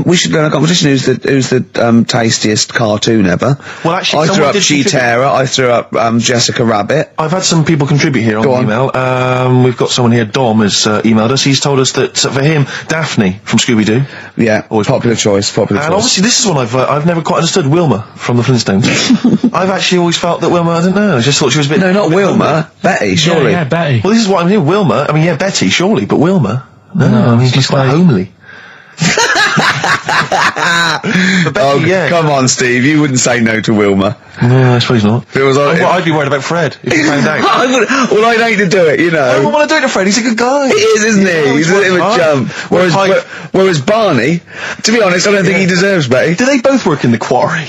we should go in a competition. Who's the tastiest cartoon ever? Well, actually, I threw up Cheetara. I threw up Jessica Rabbit. I've had some people contribute here on the email. We've got someone here. Dom has emailed us. He's told us that for him, Daphne from Scooby-Doo. Yeah, always popular choice. And obviously, this is one I've never quite understood. Wilma from the Flintstones. I've actually always felt that Wilma. I don't know. I just thought she was a bit. No, not Wilma. Betty, surely. Yeah, Betty. Well, this is what I'm here. Wilma. I mean, yeah, Betty, surely, but Wilma. No, I mean, she's quite homely. But Betty, come on, Steve. You wouldn't say no to Wilma. No, I suppose not. It was I'd be worried about Fred if he found out. I'd hate to do it, you know. I don't want to do it to Fred. He's a good guy. He is, isn't he? He's a bit of a jump. Whereas Barney, to be honest, I don't think he deserves Betty. Do they both work in the quarry?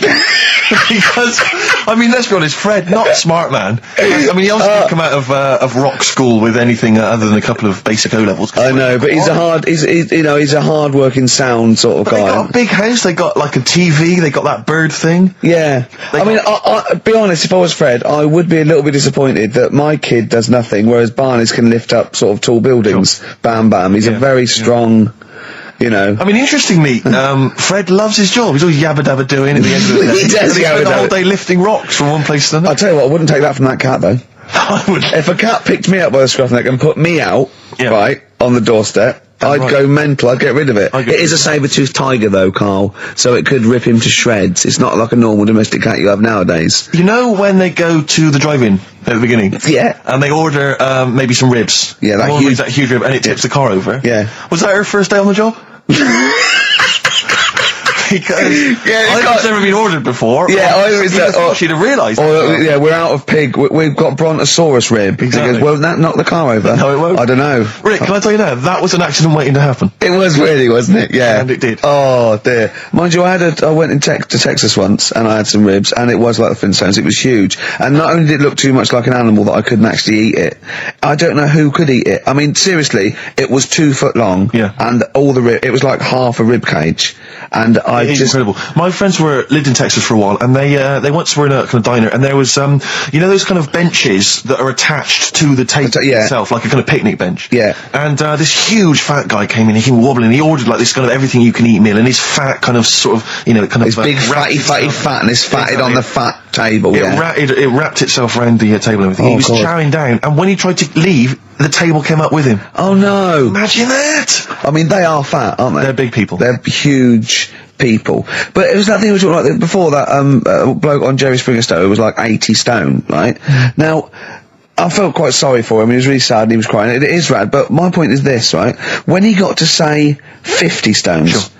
Because, I mean, let's be honest, Fred, not a smart man. I mean, he also didn't come out of rock school with anything other than a couple of basic O-levels. I know, but he's a hard-working, sound sort of guy. They got a big house, they got like a TV, they got that bird thing. Yeah. Be honest, if I was Fred, I would be a little bit disappointed that my kid does nothing, whereas Barney's can lift up sort of tall buildings. Sure. Bam, bam. He's a very strong... You know. I mean, interestingly, Fred loves his job. He's always yabba-dabba doing at the end of the day. He does spend the whole day lifting rocks from one place to another. I'll tell you what, I wouldn't take that from that cat, though. I would. If a cat picked me up by the scruff neck and put me out, right, on the doorstep, I'd go mental. I'd get rid of it. It is a saber-toothed tiger, though, Carl, so it could rip him to shreds. It's not like a normal domestic cat you have nowadays. You know when they go to the drive-in at the beginning? Yeah. And they order, maybe some ribs. Yeah, that huge rib, and it tips the car over. Yeah. Was that her first day on the job? Because I've never been ordered before. Yeah, she'd have realised. Yeah, we're out of pig. We've got Brontosaurus rib. Exactly. He goes, won't that knock the car over? No, it won't. I don't know. Rick, can I tell you now? That was an accident waiting to happen. It was really, wasn't it? Yeah. And it did. Oh, dear. Mind you, I went to Texas once, and I had some ribs, and it was like the Flintstones. It was huge. And not only did it look too much like an animal that I couldn't actually eat it, I don't know who could eat it. I mean, seriously, it was 2 foot long. Yeah. And all the rib, it was like half a rib cage. And It's incredible. My friends lived in Texas for a while, and they once were in a kind of diner, and there was, you know those kind of benches that are attached to the table itself, like a kind of picnic bench? Yeah. And, this huge fat guy came in, he came wobbling, he ordered like this kind of everything you can eat meal, and his fat kind of sort of, you know, kind of... His big fatty fat, and his fatted on the fat table, It wrapped itself around the table and everything. He was chowing down, and when he tried to leave, the table came up with him. Oh no! Imagine that! I mean, they are fat, aren't they? They're big people. They're huge people. But it was that thing we were talking about before, that bloke on Jerry Springer Show who was like 80 stone, right? Now, I felt quite sorry for him. He was really sad and he was crying. It is rad, but my point is this, right? When he got to say 50 stones,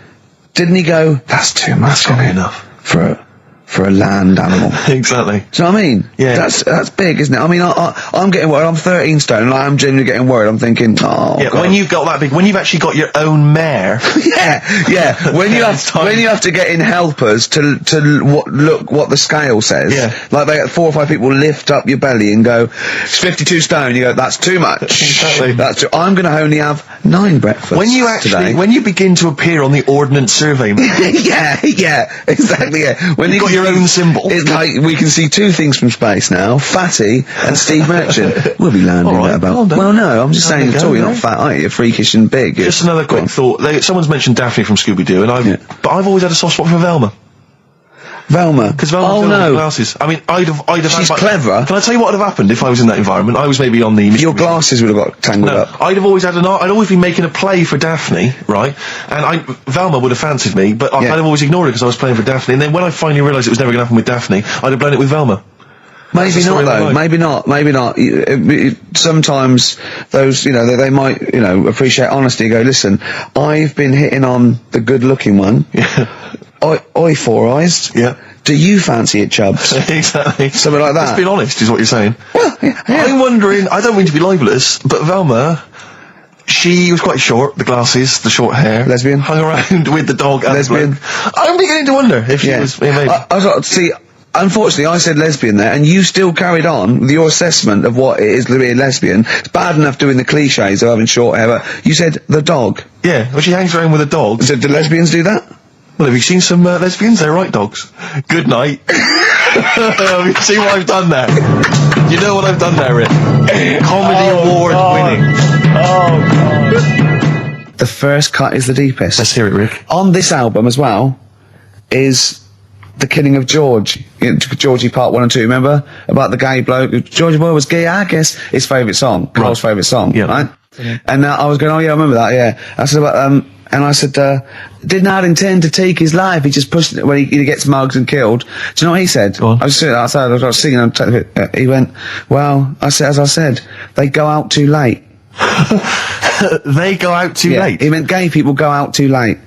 didn't he go, that's too much, enough for a land animal? Exactly. Do you know what I mean? Yeah. That's big, isn't it? I mean, I'm getting worried. I'm 13 stone, and I'm genuinely getting worried. I'm thinking, God. When you've got that big, when you've actually got your own mare. yeah. When you have to get in helpers to look what the scale says. Yeah. Like they 4 or 5 people lift up your belly and go, it's 52 stone. You go, that's too much. Exactly. I'm going to only have 9 breakfasts when you begin to appear on the Ordnance Survey map. yeah, exactly. Yeah. When you've got your own symbol. It's like we can see 2 things from space now: Fatty and Steve Merchant. We'll be landing at about. Well, no, I'm just saying at all. You're not fat, are you? You're freakish and big. Just another quick thought. Someone's mentioned Daphne from Scooby-Doo, and but I've always had a soft spot for Velma. Velma. Because Velma's got glasses. I mean, I'd have She's clever. Can I tell you what would have happened if I was in that environment? I was maybe on the... Your glasses would have got tangled up. I'd always been making a play for Daphne, right? And Velma would have fancied me, but I'd have always ignored it because I was playing for Daphne, and then when I finally realised it was never going to happen with Daphne, I'd have blown it with Velma. Maybe not, though. Maybe not. Sometimes those, you know, they might, you know, appreciate honesty and go, listen, I've been hitting on the good-looking one. Oi, Four Eyes. Yeah. Do you fancy it, Chubbs? Exactly. Something like that. Let's be honest, is what you're saying. Well, yeah. I'm wondering, I don't mean to be libelous, but Velma, she was quite short, the glasses, the short hair. Lesbian. Hung around with the dog and lesbian. I'm beginning to wonder if she was... maybe. Unfortunately, I said lesbian there, and you still carried on with your assessment of what it is to be a lesbian. It's bad enough doing the cliches of having short hair, but you said the dog. Yeah, well, she hangs around with a dog. So do lesbians do that? Well, have you seen some lesbians? They're right dogs. Good night. You see what I've done there? You know what I've done there, Rick? Comedy award winning. Oh, God. the first cut is the deepest. Let's hear it, Rick. On this album as well is The Killing of George. Georgie Part 1 and 2, remember? About the gay bloke. Georgie Boy was gay, I guess. His favourite song. Carl's favourite song, right? And I was going, oh yeah, I remember that, yeah. I said about, and I said, did not intend to take his life. He just pushed it when he gets mugged and killed. Do you know what he said? I was sitting outside, I was singing, and he went, well, as I said, they go out too late. They go out too late? He meant gay people go out too late.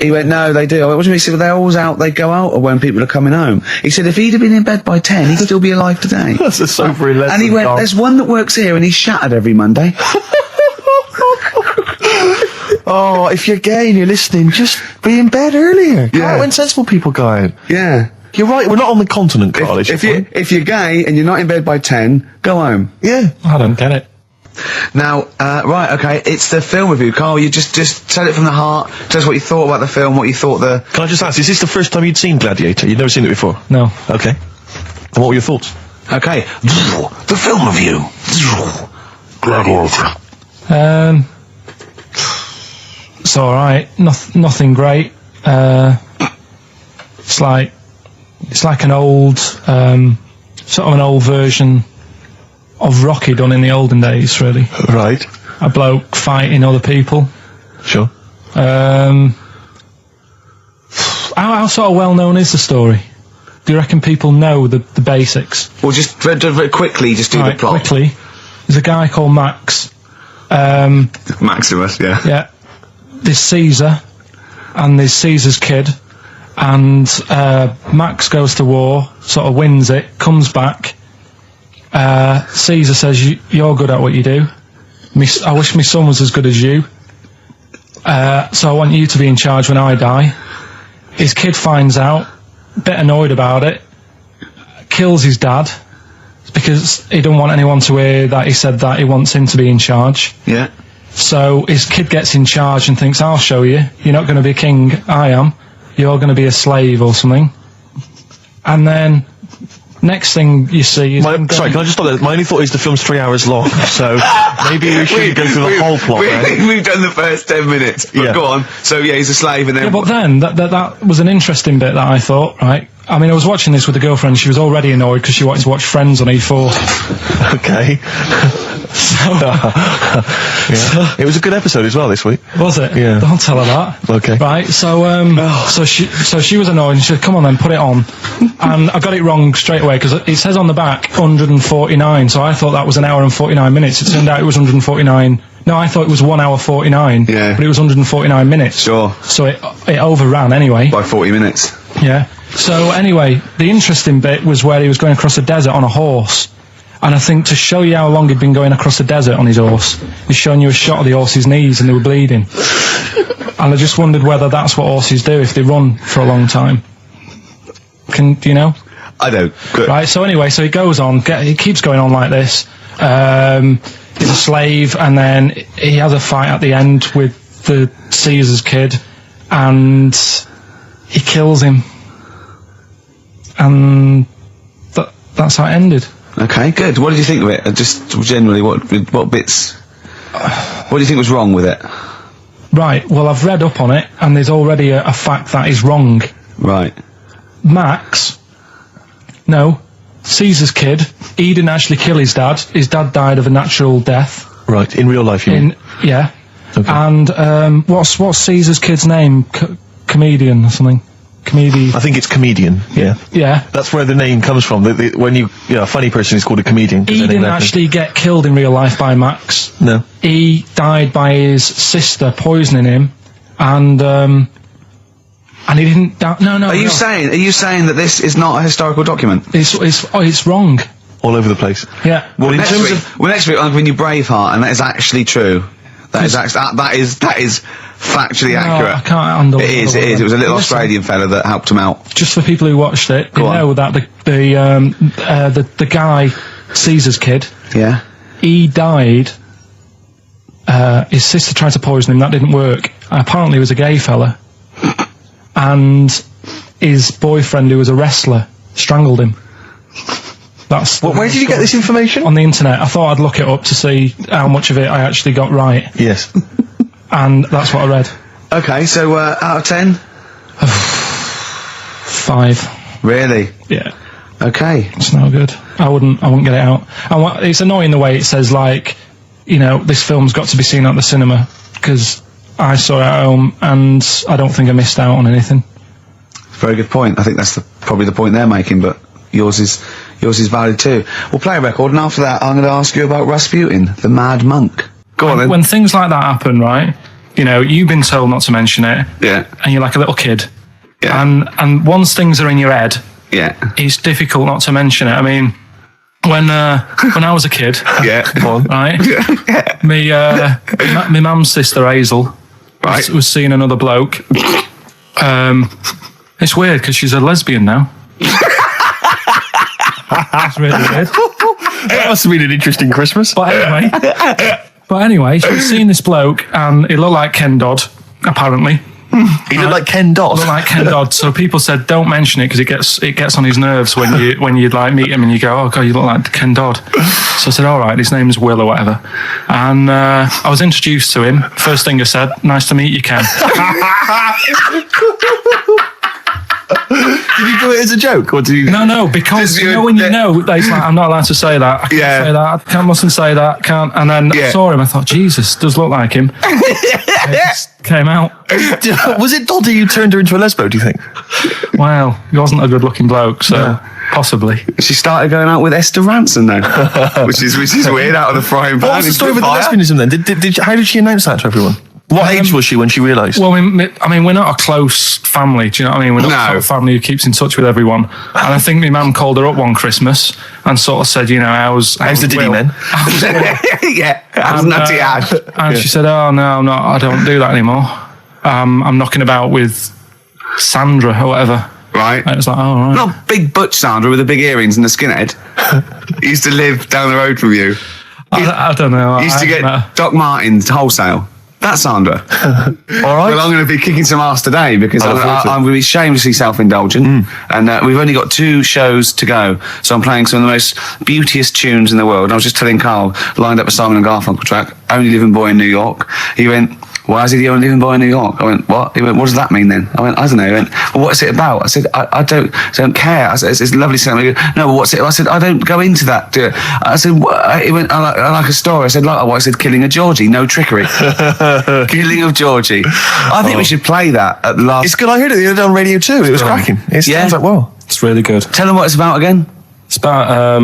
He went, no, they do. I went, what do you mean? He said, they're always out, they go out when people are coming home. He said, if he'd have been in bed by 10, he'd still be alive today. That's a sobering lesson. And he went, there's one that works here and he's shattered every Monday. Oh, if you're gay and you're listening, just be in bed earlier. Yeah. When sensible people go out. Yeah. You're right, we're not on the continent, Carl. If you're gay and you're not in bed by 10, go home. Yeah. I don't get it. Now, right, okay, it's the film review. Carl, you just tell it from the heart. Tell us what you thought about the film, what you thought Can I just ask, is this the first time you'd seen Gladiator? You'd never seen it before? No. Okay. And what were your thoughts? Okay. The film review. Gladiator. It's alright. Nothing great. It's like an old, sort of an old version of Rocky done in the olden days, really. Right. A bloke fighting other people. Sure. How sort of well known is the story? Do you reckon people know the basics? Well, just very quickly, just do the plot. Quickly. There's a guy called Max. Maximus, yeah. Yeah. There's Caesar, and there's Caesar's kid, and Max goes to war, sort of wins it, comes back. Caesar says, you're good at what you do. I wish my son was as good as you. So I want you to be in charge when I die. His kid finds out, a bit annoyed about it, kills his dad, because he don't want anyone to hear that he said that he wants him to be in charge. Yeah. So his kid gets in charge and thinks, I'll show you. You're not going to be a king, I am. You're going to be a slave or something. And then next thing you see is... Sorry, can I just stop there? My only thought is the film's 3 hours long, so maybe we shouldn't go through the whole plot, right? We've done the first 10 minutes, but Yeah. go on. So, yeah, he's a slave and then... Yeah, but then, that was an interesting bit that I thought, right? I mean, I was watching this with a girlfriend, she was already annoyed because she wanted to watch Friends on E4. Okay. Yeah. It was a good episode as well this week. Was it? Yeah. Don't tell her that. Okay. Right, so she was annoyed and she said, come on then, put it on. And I got it wrong straight away because it says on the back 149, so I thought that was an hour and 49 minutes. It turned out it was 149. No, I thought it was 1 hour 49. Yeah. But it was 149 minutes. Sure. So it overran anyway. By 40 minutes. Yeah. So anyway, the interesting bit was where he was going across the desert on a horse. And I think to show you how long he'd been going across the desert on his horse, he's showing you a shot of the horse's knees and they were bleeding. And I just wondered whether that's what horses do if they run for a long time. Do you know? I don't. Good. Right, so anyway, so he goes on, he keeps going on like this. He's a slave, and then he has a fight at the end with the Caesar's kid, and he kills him. And that's how it ended. Okay, good. What did you think of it? Just generally, what bits... What do you think was wrong with it? Right, well, I've read up on it, and there's already a fact that is wrong. Right. Caesar's kid, he didn't actually kill his dad. His dad died of a natural death. Right, in real life, you mean? Yeah. Okay. And what's Caesar's kid's name? Comedian or something? I think it's comedian, yeah. Yeah. That's where the name comes from. When a funny person is called a comedian. He didn't actually get killed in real life by Max. No. He died by his sister poisoning him, and he didn't die. No. Are you saying that this is not a historical document? It's wrong. All over the place. Yeah. Well, next week I'm giving you Braveheart, and that is actually true. That is factually accurate. I can't handle it. It is. It was a little Australian fella that helped him out. Just for people who watched it, they know that the guy, Caesar's kid, Yeah. he died. His sister tried to poison him. That didn't work. Apparently, he was a gay fella, and his boyfriend, who was a wrestler, strangled him. Where did you get this information? On the internet. I thought I'd look it up to see how much of it I actually got right. Yes. and that's what I read. Okay, so out of 10? 5. Really? Yeah. Okay. It's no good. I wouldn't get it out. And it's annoying the way it says, like, you know, this film's got to be seen at the cinema, because I saw it at home and I don't think I missed out on anything. Very good point. I think that's probably the point they're making, but yours is valid too. We'll play a record, and after that I'm going to ask you about Rasputin, the Mad Monk. Go on then. When things like that happen, right, you know, you've been told not to mention it, Yeah. and you're like a little kid, Yeah. and once things are in your head, Yeah. it's difficult not to mention it. I mean, when I was a kid, Yeah. right, Yeah. my mum's sister Hazel, Right. was seeing another bloke. It's weird because she's a lesbian now. It's really weird. That must have been an interesting Christmas. But anyway, she was seeing this bloke, and he looked like Ken Dodd, apparently. He looked like Ken Dodd. Looked like Ken Dodd. So people said, don't mention it because it gets on his nerves when you like meet him and you go, oh god, you look like Ken Dodd. So I said, all right, his name's Will or whatever. And I was introduced to him. First thing I said, nice to meet you, Ken. Did you do it as a joke, or did you? No, because you know when you know, it's like, I'm not allowed to say that. I can't say that. I mustn't say that. Can't. And then I saw him. I thought, Jesus, does look like him. It just came out. Was it Doddy who turned her into a lesbo, do you think? Well, he wasn't a good-looking bloke, so possibly. She started going out with Esther Ranson then, which is weird, out of the frying pan. What was the into story with the fire. lesbianism then? How did she announce that to everyone? What age was she when she realised? Well, I mean, we're not a close family. Do you know what I mean? We're not the sort of family who keeps in touch with everyone. And I think my mum called her up one Christmas and sort of said, you know, how's the Diddy Will? men? Yeah, how's Nutty Ash? And she said, oh no, I'm not. I don't do that anymore. I'm knocking about with Sandra or whatever. Right. And it was like, oh right. Not big butch Sandra with the big earrings and the skinhead. He used to live down the road from you. I don't know. He used to get Doc Martens wholesale. That's Sandra. All right. Well, I'm going to be kicking some ass today because I'm going to be shamelessly self-indulgent. And we've only got 2 shows to go. So I'm playing some of the most beauteous tunes in the world. And I was just telling Carl, lined up a Simon and Garfunkel track, Only Living Boy in New York. He went, why is he the only living boy in New York? I went, what? He went, what does that mean then? I went, I don't know. He went, well, what's it about? I said, I don't care. I said, it's lovely song. He goes, no, what's it? I said, I don't go into that. I said, he went, I like a story. I said, like what? I said, killing a Georgie, no trickery. Killing of Georgie. I think we should play that at the last. It's good. I heard it the other day on Radio 2. It was cracking. It sounds like, well. It's really good. Tell them what it's about again. It's about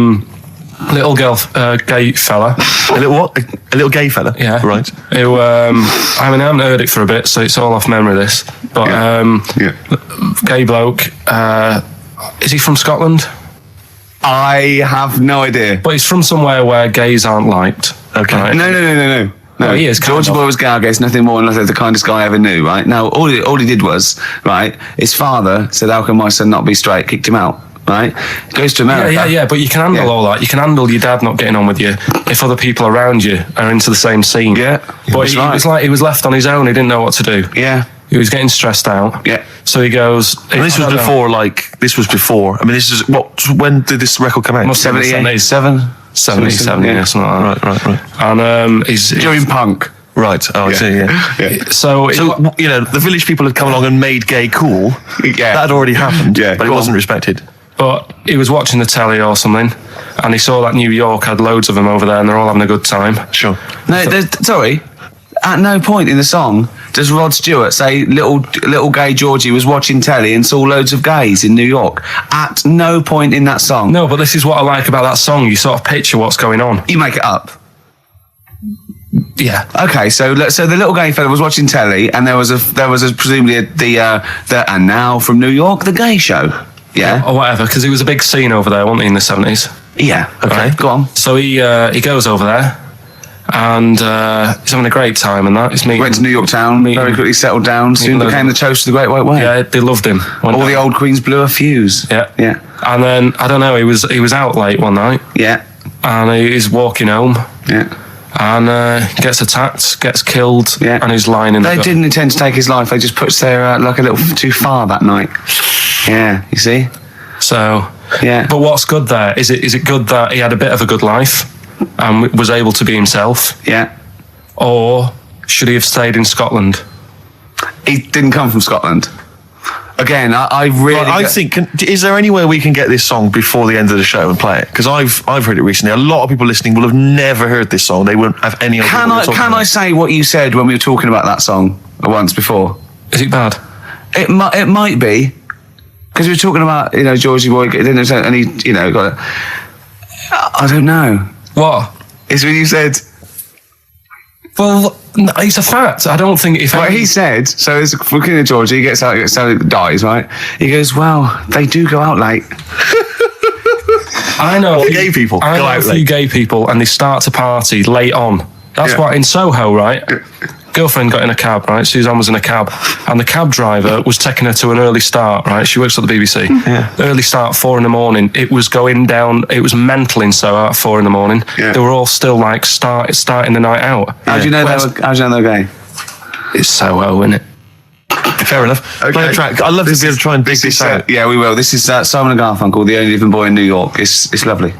little girl, gay fella. A little what? A little gay fella? Yeah. Right. Who, I mean, I haven't heard it for a bit, so it's all off memory, this. But, gay bloke. Is he from Scotland? I have no idea. But he's from somewhere where gays aren't liked. Okay. Right? No. No, he is. Georgie Boy was Gargace, nothing more than the kindest guy I ever knew, right? Now, all he did was, right, his father said, how can my son not be straight? Kicked him out, right? Goes to America. Yeah, but you can handle all that. You can handle your dad not getting on with you if other people around you are into the same scene. Yeah. But he was like, he was left on his own. He didn't know what to do. Yeah. He was getting stressed out. Yeah. So he goes... And this was before, I mean, this is... when did this record come out? Must have been 77? 77, yeah, something like that. Right. And he's... During punk. Right. Oh, I see, Yeah. So, you know, the village people had come along and made gay cool. Yeah. That had already happened, Yeah, but it wasn't respected. But he was watching the telly or something, and he saw that New York had loads of them over there, and they're all having a good time. Sure. No, sorry. At no point in the song does Rod Stewart say little gay Georgie was watching telly and saw loads of gays in New York. At no point in that song. No, but this is what I like about that song. You sort of picture what's going on. You make it up. Yeah. Okay, so the little gay fella was watching telly, and there was presumably the and now from New York, the gay show. Yeah. Or whatever, because it was a big scene over there, wasn't he, in the 70s? Yeah. Okay. Right. Go on. So he goes over there, and he's having a great time and that. He's meeting... Went to New York town, very quickly settled down, soon became the toast of the Great White Way. Yeah, they loved him. All the old queens blew a fuse. Yeah. Yeah. And then, I don't know, he was out late one night, Yeah. and he's walking home, Yeah. and gets attacked, gets killed, Yeah. and he's lying in the They gut. didn't intend to take his life. They just pushed their luck a little too far that night. Yeah. You see. So, Yeah. but what's good there? Is it good that he had a bit of a good life and was able to be himself? Yeah. Or should he have stayed in Scotland? He didn't come from Scotland. Again, I really... Well, I think, is there any way we can get this song before the end of the show and play it? Because I've heard it recently. A lot of people listening will have never heard this song. They won't have any idea. Can I say what you said when we were talking about that song once before? Is it bad? It might be, because we were talking about, you know, Georgie Boy, and he, you know, got it. I don't know. What? It's when you said... Well, no, it's a fact. I don't think if... Well, he said, so there's a looking at Georgie, he gets out, dies, right? He goes, well, they do go out late. I know... gay people I go know out a few late. gay people, and they start to party late on. That's Yeah. why in Soho, right? Girlfriend got in a cab, right? Suzanne was in a cab, and the cab driver was taking her to an early start, right? She works at the BBC. Yeah. Early start, 4 a.m. It was going down. It was mental in Soho at 4 a.m. Yeah. They were all still like starting the night out. How do you know Whereas- they were gay? It's Soho, isn't it? Fair enough. Play a track. I'd love to be able to try and dig this out. Yeah, we will. This is Simon and Garfunkel, The Only Living Boy in New York. It's lovely.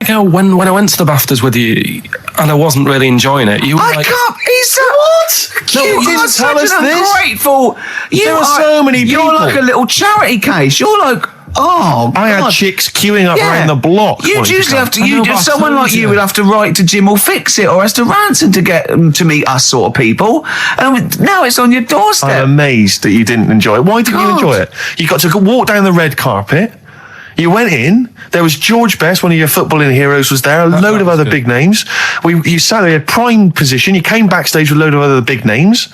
You know, when I went to the BAFTAs with you, and I wasn't really enjoying it, you were like... He's what? No, you didn't tell us this. Ungrateful. There are so many You're people. like a little charity case. You're like, oh, I had God. chicks queuing up Yeah. around the block. You'd wanting to usually come. have to. I know, but I Someone told like you you. would have to write to Jim or Fix It or Esther Ranson to get them to meet us sort of people. And now it's on your doorstep. I'm amazed that you didn't enjoy it. Why didn't you God. enjoy it? You got to walk down the red carpet. You went in. There was George Best, one of your footballing heroes, was there. A load of was other good. big names. You sat there, prime position. You came backstage with a load of other big names.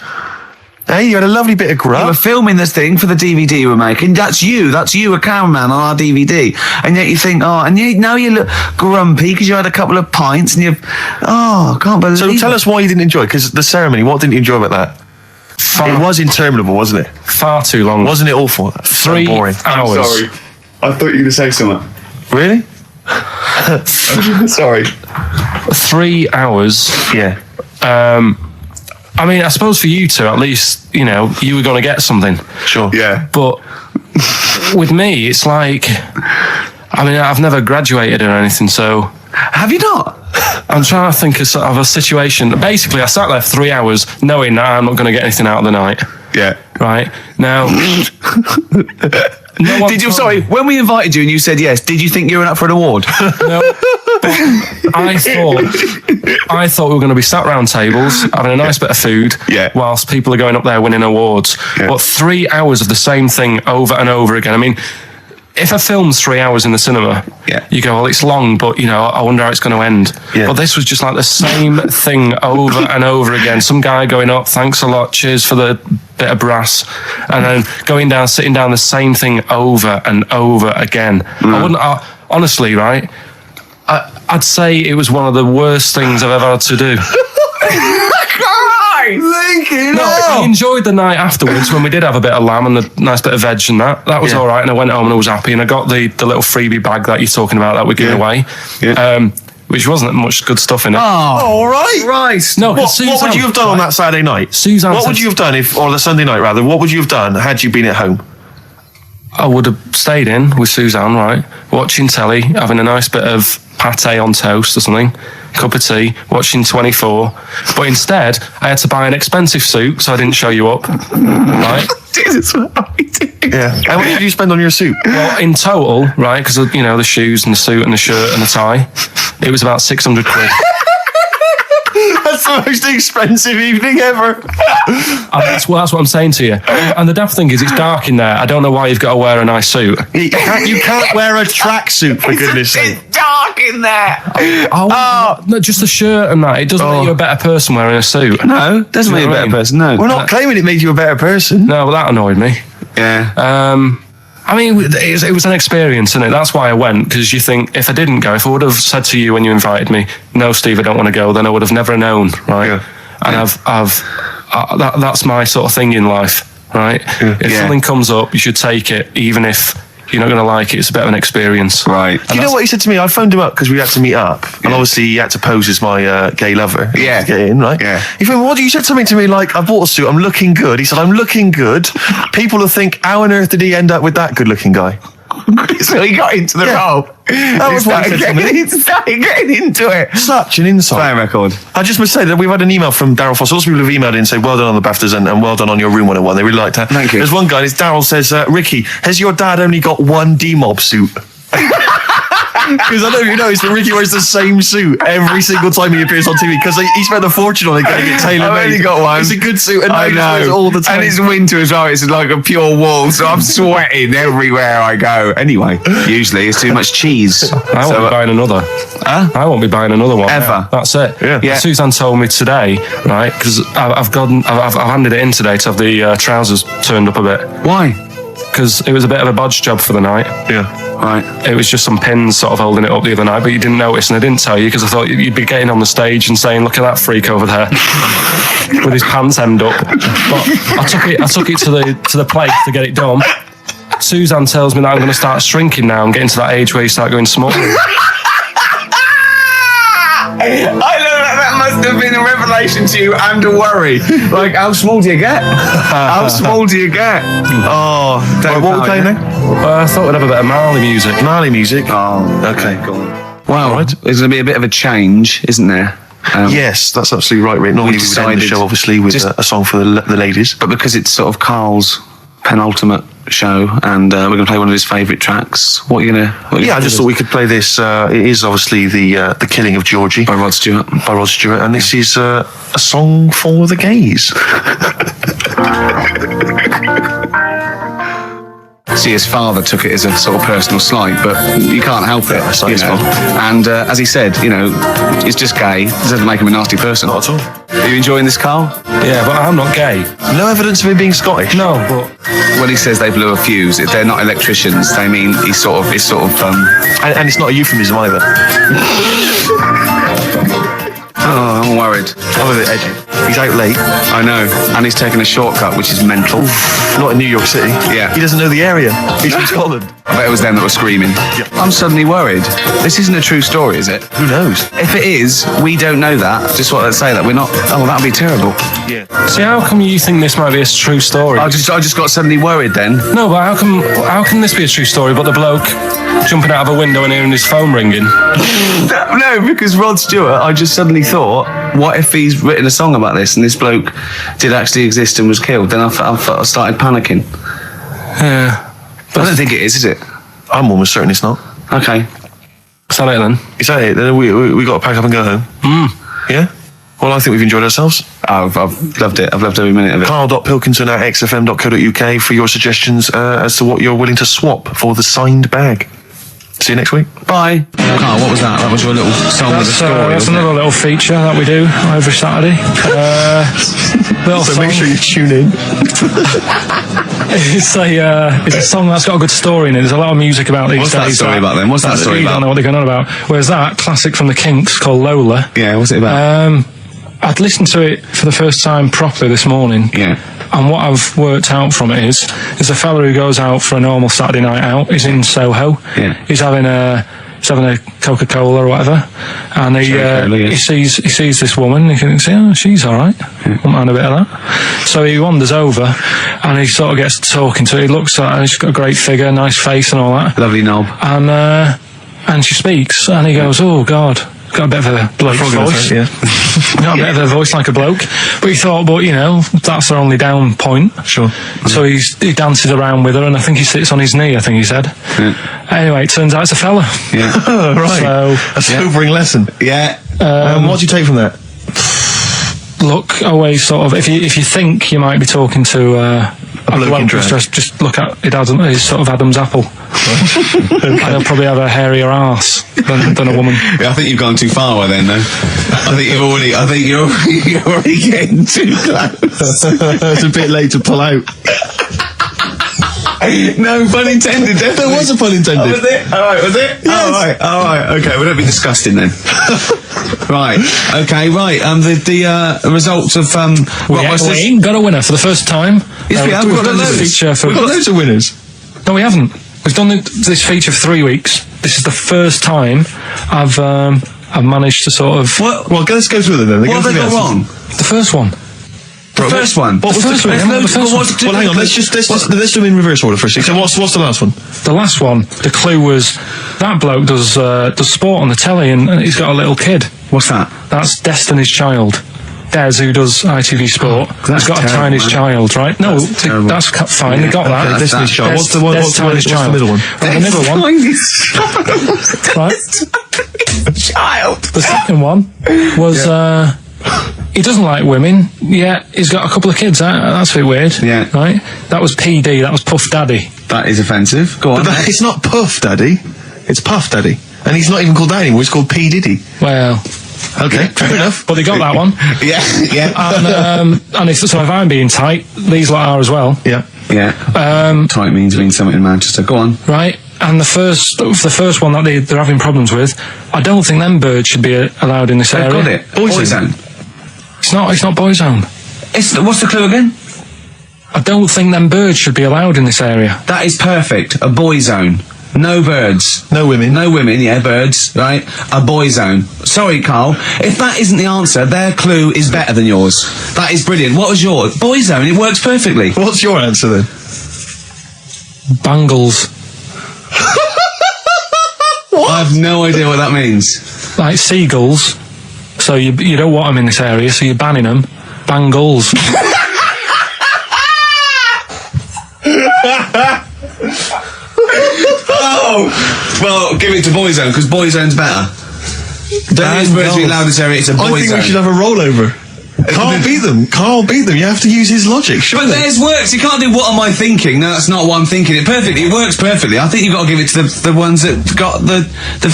Hey, you had a lovely bit of You were grub. filming this thing for the DVD you were making. That's you, a cameraman on our DVD. And yet you think, now you look grumpy because you had a couple of pints and I can't believe So tell it. us why you didn't enjoy it, because the ceremony, what didn't you enjoy about that? It was interminable, wasn't it? Far too long. Wasn't it awful? So 3 boring. hours. I thought you were going to say something. Really? Sorry. 3 hours. Yeah. I mean, I suppose for you two, at least, you know, you were going to get something. Sure. Yeah. But with me, it's like, I mean, I've never graduated or anything, so Have you not? I'm trying to think of sort of a situation. Basically, I sat there for 3 hours knowing that I'm not going to get anything out of the night. Yeah. Right? Now... no one Did you? told Sorry, me. when we invited you and you said yes, did you think you were up for an award? No, but I thought we were going to be sat round tables having a nice bit of food, Yeah. whilst people are going up there winning awards. Yeah. But 3 hours of the same thing over and over again. I mean, if a film's 3 hours in the cinema, Yeah. you go, well, it's long, but you know, I wonder how it's going to end. Yeah. But this was just like the same thing over and over again. Some guy going up, thanks a lot, cheers for the bit of brass, and then going down, sitting down, the same thing over and over again. Honestly, right? I'd say it was one of the worst things I've ever had to do. Lincoln! No, I enjoyed the night afterwards when we did have a bit of lamb and a nice bit of veg and that. That was Yeah. all right, and I went home and I was happy, and I got the little freebie bag that you're talking about that we're giving away, Yeah. which wasn't much good stuff in it. Oh, All right. Christ. No, What 'cause would Suzanne- you have done on that Saturday night? Suzanne What said- would you have done or the Sunday night rather? What would you have done had you been at home? I would have stayed in with Suzanne, right, watching telly, having a nice bit of pate on toast or something, cup of tea, watching 24. But instead, I had to buy an expensive suit, so I didn't show you up, right? Jesus, Yeah. How much did you spend on your suit? Well, in total, right, because, you know, the shoes and the suit and the shirt and the tie, it was about 600 quid. That's the most expensive evening ever. And that's what I'm saying to you. And the daft thing is, it's dark in there. I don't know why you've got to wear a nice suit. You can't wear a tracksuit, for goodness sake. It's dark in there. No, just the shirt and that. It doesn't make you a better person wearing a suit. No, doesn't You make know you a what I better mean? person, no. We're not claiming it made you a better person. No, well, that annoyed me. Yeah. I mean, it was an experience, isn't it? That's why I went, because you think, if I didn't go, if I would have said to you when you invited me, no, Steve, I don't want to go, then I would have never known, right? Yeah. And that's my sort of thing in life, right? If Yeah. something comes up, you should take it, even if you're not going to like it. It's a bit of an experience. Right. Do you know what he said to me? I phoned him up because we had to meet up, and obviously he had to pose as my gay lover. Yeah. To get in, right? Yeah. He phoned me, you said something to me like, I bought a suit, I'm looking good. He said, I'm looking good. People will think, how on earth did he end up with that good-looking guy? So he got into the role. That was what he said to me. He started getting into it. Such an insight. Play a record. I just must say that we've had an email from Daryl Foss. Lots of people have emailed in and said, well done on the BAFTAs and well done on your Room 101. They really liked that. Thank you. There's one guy, and it's Daryl says, Ricky, has your dad only got one D-Mob suit? Because I don't know if you noticed that Ricky wears the same suit every single time he appears on TV because he spent a fortune on it getting it tailor-made. I've only got one. It's a good suit and I he know. wears it all the time. And it's winter as well. It's like a pure wool, so I'm sweating everywhere I go. Anyway, usually it's too much cheese. I won't be buying another. Huh? I won't be buying another one. Ever. That's it. Yeah. Suzanne told me today, right? Because I've handed it in today to have the trousers turned up a bit. Why? Because it was a bit of a bodge job for the night. Yeah. Right. It was just some pins sort of holding it up the other night, but you didn't notice, and I didn't tell you because I thought you'd be getting on the stage and saying, "Look at that freak over there with his pants hemmed up." But I took it to the place to get it done. Suzanne tells me that I'm going to start shrinking now and getting to that age where you start going small. I know that must have been a revelation to you and a worry. Like, how small do you get? How small do you get? Oh, Right, what are we playing now? I thought we'd have a bit of Marley music. Marley music. Oh, Okay, go on. well, there's going to be a bit of a change, isn't there? Yes, that's absolutely right, Rick. Normally we would end the decided show, obviously, with just- a song for the ladies. But because it's sort of Carl's penultimate show, and we're going to play one of his favourite tracks. What are you going to... Yeah, I just thought we could play this. It is obviously the Killing of Georgie By Rod Stewart. and this is a song for the gays. See, his father took it as a sort of personal slight, but you can't help it, That's not you his know. fault. And as he said, you know, it's just gay. It doesn't make him a nasty person. Not at all. Are you enjoying this, Carl? Yeah, but I'm not gay. No evidence of him being Scottish. No, but When he says they blew a fuse, if they're not electricians, they mean he's sort of And it's not a euphemism either. oh, I'm worried. I'm a bit edgy. He's out late. I know. And he's taken a shortcut, which is mental. Not in New York City. Yeah. He doesn't know the area. He's from Scotland. I bet it was them that were screaming. Yeah. I'm suddenly worried. This isn't a true story, is it? Who knows? If it is, we don't know that. Just want to say that we're not. Oh, that'd be terrible. Yeah. see, how come you think this might be a true story? I just got suddenly worried then. No, but how can this be a true story? But the bloke jumping out of a window and hearing his phone ringing. No, because Rod Stewart, I just suddenly thought, what if he's written a song about this and this bloke did actually exist and was killed? Then I started panicking. Yeah. But I don't think it is it? I'm almost certain it's not. Okay. Is that it then? Is that it? Then we got to pack up and go home. Yeah? Well, I think we've enjoyed ourselves. I've loved it. I've loved every minute of it. Karl.Pilkington at xfm.co.uk for your suggestions as to what you're willing to swap for the signed bag. See you next week. Bye. Carl, what was that? That was your little song with a story. That's wasn't it? another little feature that we do every Saturday. Little So song. make sure you tune in. It's a song that's got a good story in it. There's a lot of music about these What's that days. story about then? What's that story You don't about? know what they're going on about. Whereas that classic from the Kinks called Lola. Yeah, what's it about? I'd listened to it for the first time properly this morning. Yeah. And what I've worked out from it is a fella who goes out for a normal Saturday night out. He's in Soho. Yeah. He's having a Coca-Cola or whatever, and he sees this woman. He thinks, oh, she's all right. Won't mind a bit of that. So he wanders over, and he sort of gets talking to her. He looks at her. She's got a great figure, nice face, and all that. Lovely knob. And she speaks, and he goes, "Oh God." Got a bit of a bloke voice. Yeah. Got a bit of a voice like a bloke. But he thought, but you know, that's her only down point. Sure. So he dances around with her, and I think he sits on his knee, I think he said. Yeah. Anyway, it turns out it's a fella. Yeah. Right. So, A sobering lesson. Yeah. What do you take from that? look, always sort of, if you think you might be talking to a bloke in drag. just look at his sort of Adam's apple. And he'll probably have a hairier arse than a woman. Yeah, I think you've gone too far with then, though. I think you're already getting too close. It's a bit late to pull out. No pun intended. There was a pun intended. Oh, was it? All right, was it? Yes. All right. Okay, we don't be disgusting then. Right. Okay. Right. The results of We ain't got a winner for the first time. Yes, we have. We've We've got done this loads. feature for. We've got loads of winners. No, we haven't. We've done this feature for 3 weeks. This is the first time I've managed to sort of. Well, let's go through them then. What have they got wrong? The first one. The first one. What was the clue? Well, hang on. Let's do them in reverse order for a second. So what's the last one? The last one, the clue was that bloke does sport on the telly and he's got a little kid. What's that? That's Destiny's Child. Des, who does ITV Sport, has got a tiny child, right? No, that's fine. They got that. Destiny's Child. What's the middle one? Right, the middle one. Right. Child. The second one was he doesn't like women. Yeah, he's got a couple of kids. That's a bit weird. Yeah. Right. That was PD. That was Puff Daddy. That is offensive. Go on. But it's not Puff Daddy. It's Puff Daddy. And he's not even called that anymore. He's called P Diddy. Well. Okay, fair enough. But they got that one. Yeah. And so if I'm being tight, these lot are as well. Yeah. Tight means something in Manchester. Go on. Right. And the first one that they're having problems with, I don't think them birds should be allowed in this area. Got it. Boyzone. It's not Boyzone. What's the clue again? I don't think them birds should be allowed in this area. That is perfect. A boy zone. No birds. No women. No women, yeah, birds, right? A boy zone. Sorry, Carl. If that isn't the answer, their clue is better than yours. That is brilliant. What was yours? Boy zone. It works perfectly. What's your answer then? Bangles. I have no idea what that means. Like seagulls. So you don't want them in this area, so you're banning them. Bangles. Oh! Well, give it to Boyzone, because Boyzone's better. Don't use birds to be allowed in this area, it's a Boyzone. I think we should have a rollover. Carl beat them. You have to use his logic, surely. But theirs works. You can't do what am I thinking. No, that's not what I'm thinking. It works perfectly. I think you've got to give it to the ones that got the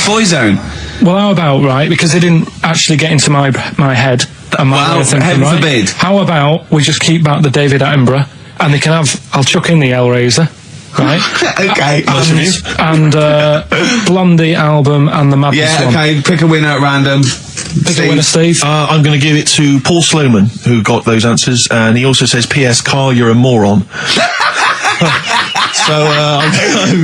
Boyzone. Well, how about, right, because they didn't actually get into my head and my way of thinking, heaven right? forbid. How about we just keep back the David Attenborough and they can have, I'll chuck in the Hellraiser, right? Okay. And Blondie album and the Madness one. Yeah, okay, pick a winner at random. Pick a winner, Steve. I'm going to give it to Paul Sloman, who got those answers, and he also says, P.S. Carl, you're a moron. So I'm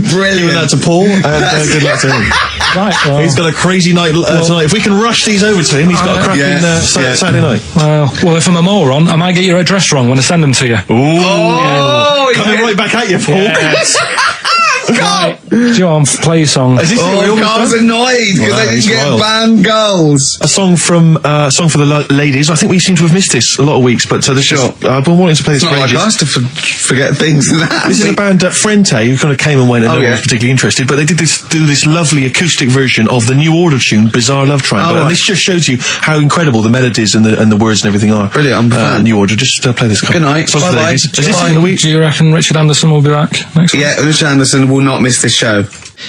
giving that to Paul, and good luck to him. Right, well, he's got a crazy night tonight. If we can rush these over to him, he's got a cracking Saturday night. Well, if I'm a moron, I might get your address wrong when I send them to you. Ooh. Coming right back at you, Paul. Yes. Right. Do you want to play a song? Carl's annoyed because they didn't get banned goals. A song for the ladies. I think we seem to have missed this a lot of weeks, but I've been wanting to play this. It's not like us to forget things. This is a band Frente who kind of came and went, and no one was particularly interested, but they did this lovely acoustic version of the New Order tune "Bizarre Love Triangle," and this just shows you how incredible the melodies and the words and everything are. Brilliant. New Order. Just play this. Good night. Bye. Do you reckon Richard Anderson will be back next week? Yeah, Richard Anderson will not miss this show.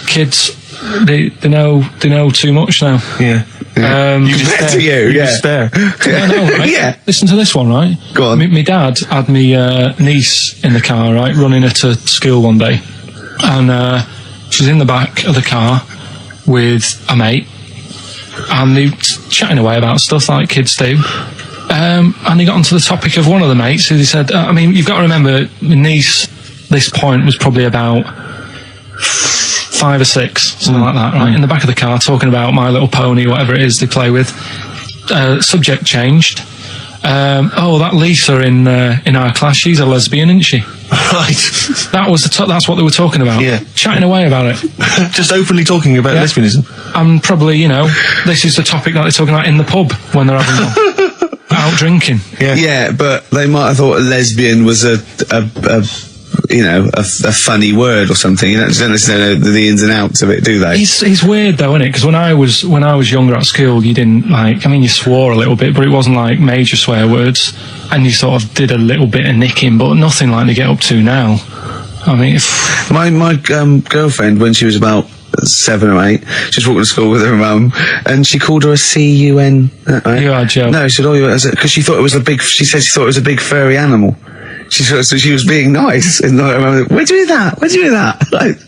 Kids, they know too much now. Yeah. You just spare. I know, right? Yeah. Listen to this one, right? Go on. My dad had me niece in the car, right, running her to school one day, and she's in the back of the car with a mate, and they chatting away about stuff like kids do. And he got onto the topic of one of the mates who they said, I mean, you've got to remember, my niece, this point was probably about 5 or 6, something like that, right? In the back of the car, talking about My Little Pony, whatever it is they play with. Subject changed. That Lisa in our class, she's a lesbian, isn't she? Right. That's what they were talking about. Yeah. Chatting away about it. Just openly talking about lesbianism. And probably, this is the topic that they're talking about in the pub when they're having out drinking. Yeah, but they might have thought a lesbian was a funny word or something. You don't necessarily know the ins and outs of it, do they? It's weird though, isn't it? Because when I was younger at school, you didn't you swore a little bit, but it wasn't like major swear words, and you sort of did a little bit of nicking, but nothing like they get up to now. I mean, my girlfriend, when she was about 7 or 8, she was walking to school with her mum, and she called her a C-U-N. Right? You are joking. No, she said, because she thought it was she said she thought it was a big furry animal. So she was being nice, and I remember, where'd you hear that? Like,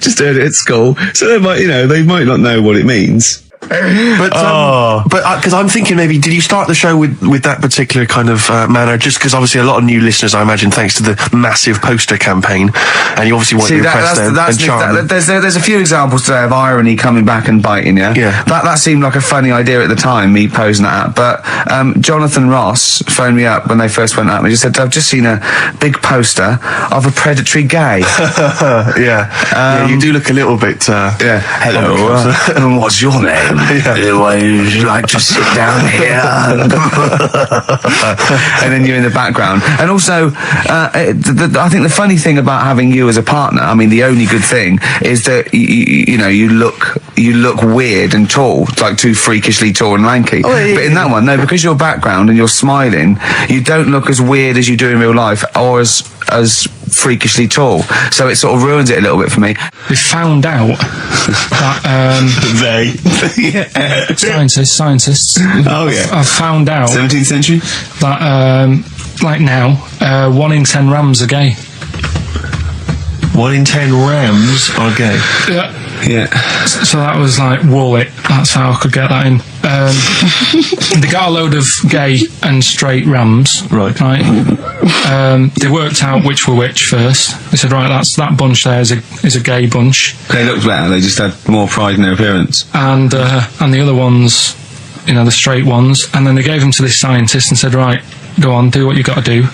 just heard it at school. So they might not know what it means. But because I'm thinking maybe, did you start the show with that particular kind of manner? Just because obviously a lot of new listeners, I imagine, thanks to the massive poster campaign, and you obviously want to impress them and charm them. There's a few examples today of irony coming back and biting you. Yeah. That seemed like a funny idea at the time, me posing that up. But Jonathan Ross phoned me up when they first went up and he just said, I've just seen a big poster of a predatory gay. Yeah, you do look a little bit... Hello, and what's your name? Would you like to sit down here? And then you're in the background. And also, I think the funny thing about having you as a partner, I mean, the only good thing is that you look weird and tall, like too freakishly tall and lanky. But in that one, no, because your background and you're smiling, you don't look as weird as you do in real life, or as freakishly tall. So it sort of ruins it a little bit for me. We found out that scientists. Oh yeah. I've found out 17th century that like now, 1 in 10 rams are gay. 1 in 10 rams are gay. Yeah. So that was like Wallet. That's how I could get that in. They got a load of gay and straight rams. Right. They worked out which were which first. They said, right, that bunch there is a gay bunch. They looked better. They just had more pride in their appearance. And the other ones, the straight ones. And then they gave them to this scientist and said, right, go on, do what you got to do.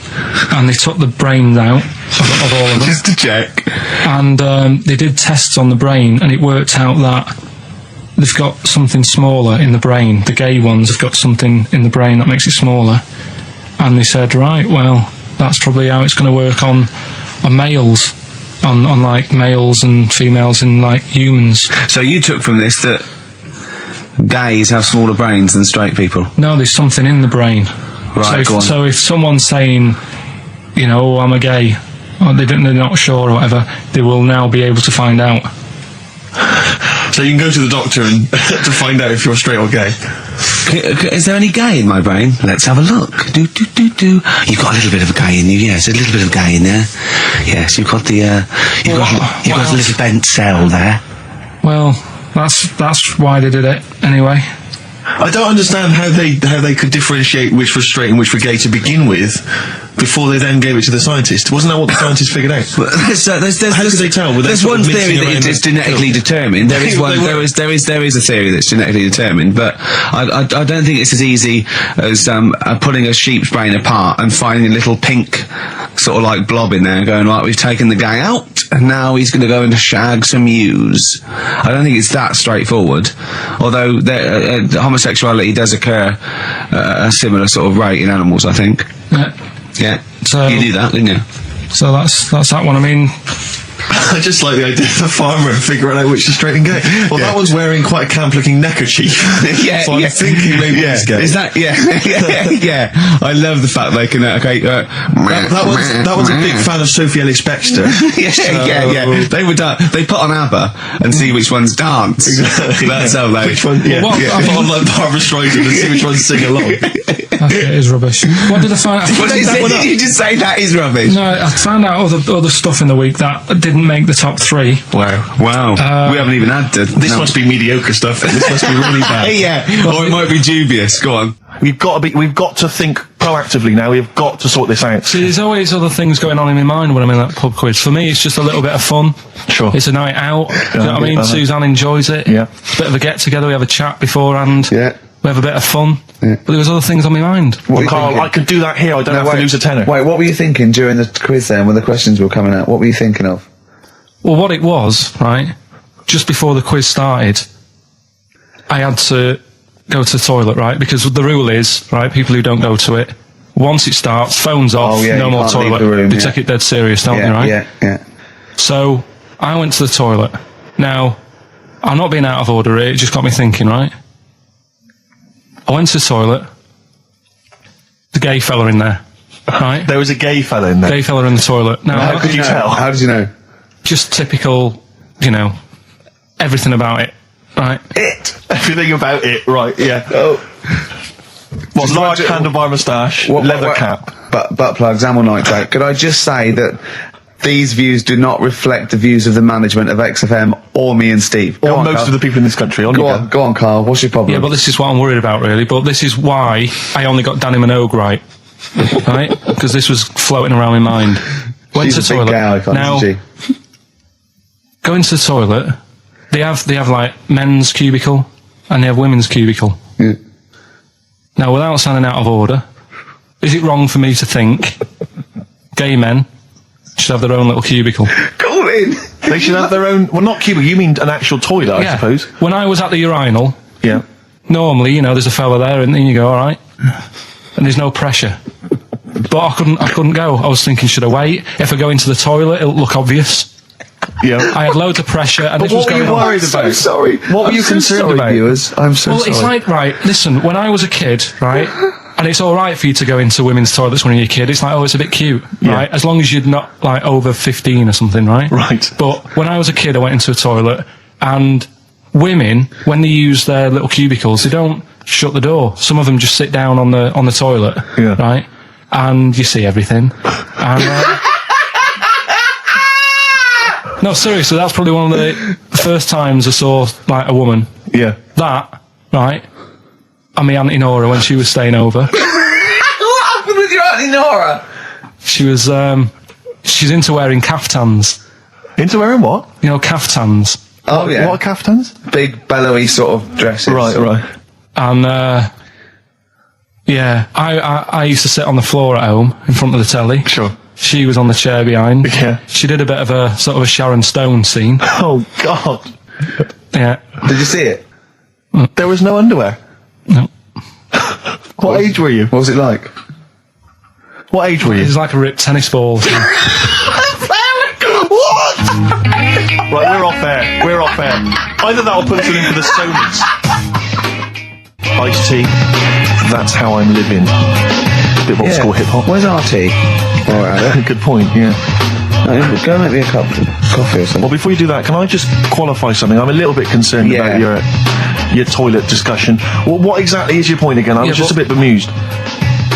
And they took the brains out of all of them. Just to check. And they did tests on the brain, and it worked out that they've got something smaller in the brain. The gay ones have got something in the brain that makes it smaller. And they said, right, well, that's probably how it's going to work on males, on like males and females in like humans. So you took from this that gays have smaller brains than straight people? No, there's something in the brain. Right, so if someone's saying, I'm a gay, or they're not sure or whatever, they will now be able to find out. So you can go to the doctor and to find out if you're straight or gay. Is there any gay in my brain? Let's have a look. Do. You've got a little bit of a gay in you, yes. A little bit of gay in there. Yes, you've got the you've got a little bent cell there. Well, that's why they did it anyway. I don't understand how they could differentiate which was straight and which were gay to begin with, before they then gave it to the scientist. Wasn't that what the scientists figured out? How could they tell? There's one theory that it's genetically determined. There is a theory that's genetically determined, but I don't think it's as easy as pulling a sheep's brain apart and finding a little pink sort of like blob in there and going, right, we've taken the gay out and now he's going to go and shag some ewes. I don't think it's that straightforward, although homosexuality does occur at a similar sort of rate in animals, I think. Yeah. So you knew that, didn't you? So that's that one. I mean, I just like the idea of a farmer figuring out which is straight and gay. Well, that one's wearing quite a camp-looking neckerchief. So I'm thinking maybe he's gay. Is that? Yeah. I love the fact they can. That one's a big fan of Sophie Ellis-Bextor. Yeah. They put on ABBA and see which ones dance. Exactly. That's how they. Which one? Yeah. I put on like Barbra Streisand and see which ones sing along. It is rubbish. What did I find out? Did you just say that is rubbish? No, I found out other stuff in the week that didn't make the top 3. Wow. We haven't even had to. This must be mediocre stuff. This must be really bad. Yeah. Or it might be dubious. Go on. We've got to think proactively now. We've got to sort this out. See, there's always other things going on in my mind when I'm in that pub quiz. For me, it's just a little bit of fun. Sure. It's a night out. You know what I mean? Suzanne enjoys it. Yeah. It's a bit of a get-together. We have a chat beforehand. Yeah. We have a bit of fun. Yeah. But there was other things on my mind. Well, Carl, I could do that here. I don't have to lose a tenner. Wait, what were you thinking during the quiz then, when the questions were coming out? What were you thinking of? Well, what it was, right, just before the quiz started, I had to go to the toilet, right, because the rule is, right, people who don't go to it, once it starts, phones off, no more toilet. They take it dead serious, don't they, right? Yeah. So, I went to the toilet. Now, I'm not being out of order here, it just got me thinking, right? I went to the toilet, the gay fella in there, right? There was a gay fella in there? Gay fella in the toilet. Now, how could you tell? How did you know? Just typical, everything about it, right? Everything about it, right, yeah. What, large handlebar moustache, leather cap. Butt plugs, amyl nitrate. Could I just say that These views do not reflect the views of the management of XFM or me and Steve. Go Or on, most Carl. of the people in this country. Go on, Carl. What's your problem? Yeah, but this is what I'm worried about, really. But this is why I only got Danny Minogue right. Right? Because this was floating around my mind. Went She's to a the big toilet. gay icon, Now, isn't she? go into the toilet. They have like men's cubicle and they have women's cubicle. Yeah. Now, without sounding out of order, is it wrong for me to think gay men should have their own little cubicle? Call in. They should have their own. Well, not cubicle. You mean an actual toilet, I suppose. When I was at the urinal, Yeah. normally, there's a fella there, and then you go, all right, and there's no pressure. But I couldn't go. I was thinking, should I wait? If I go into the toilet, it'll look obvious. Yeah. I had loads of pressure, and this was what were going you on. worried about? I'm so sorry. What were you concerned sorry, about? viewers? I'm so Well, sorry. it's like, right, listen, when I was a kid, right, and it's all right for you to go into women's toilets when you're a kid, it's like, oh, it's a bit cute, Yeah. right, as long as you're not, like, over 15 or something, right? Right. But when I was a kid, I went into a toilet, and women, when they use their little cubicles, they don't shut the door. Some of them just sit down on the toilet, Yeah. right, and you see everything. And, no, seriously, that's probably one of the first times I saw, like, a woman. Yeah. That, right, and my Auntie Nora when she was staying over. What happened with your Auntie Nora? She was, she's into wearing caftans. Into wearing what? Caftans. Oh, yeah. What are caftans? Big, bellowy sort of dresses. Right. And, yeah, I used to sit on the floor at home in front of the telly. Sure. She was on the chair behind. Yeah. She did a bit of a sort of a Sharon Stone scene. Oh, God. Yeah. Did you see it? There was no underwear. No. What age were you? What was it like? What age were It you? was like a ripped tennis ball. What? Right, we're off air. We're off air. Either that or put us in for the Stoners. Iced tea. That's how I'm living. Bit of old school hip hop. Where's our tea? All right, Good point, yeah. go make me a cup of coffee or something. Well, before you do that, can I just qualify something? I'm a little bit concerned Yeah. about your toilet discussion. Well, what exactly is your point again? I was just a bit bemused.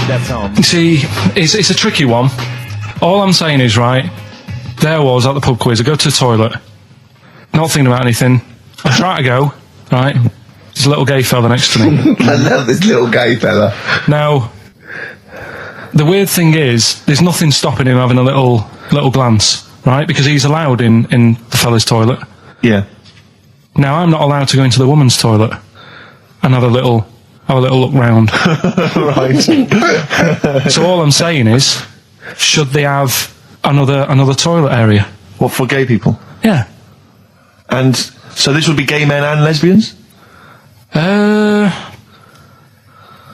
You see, it's a tricky one. All I'm saying is, right, there I was at the pub quiz. I go to the toilet, not thinking about anything. I try to go, right, there's a little gay fella next to me. I love this little gay fella. Now, the weird thing is, there's nothing stopping him having a little glance, right, because he's allowed in the fella's toilet. Yeah. Now, I'm not allowed to go into the woman's toilet and have a little look round. Right. So all I'm saying is, should they have another toilet area? What, for gay people? Yeah. And so this would be gay men and lesbians?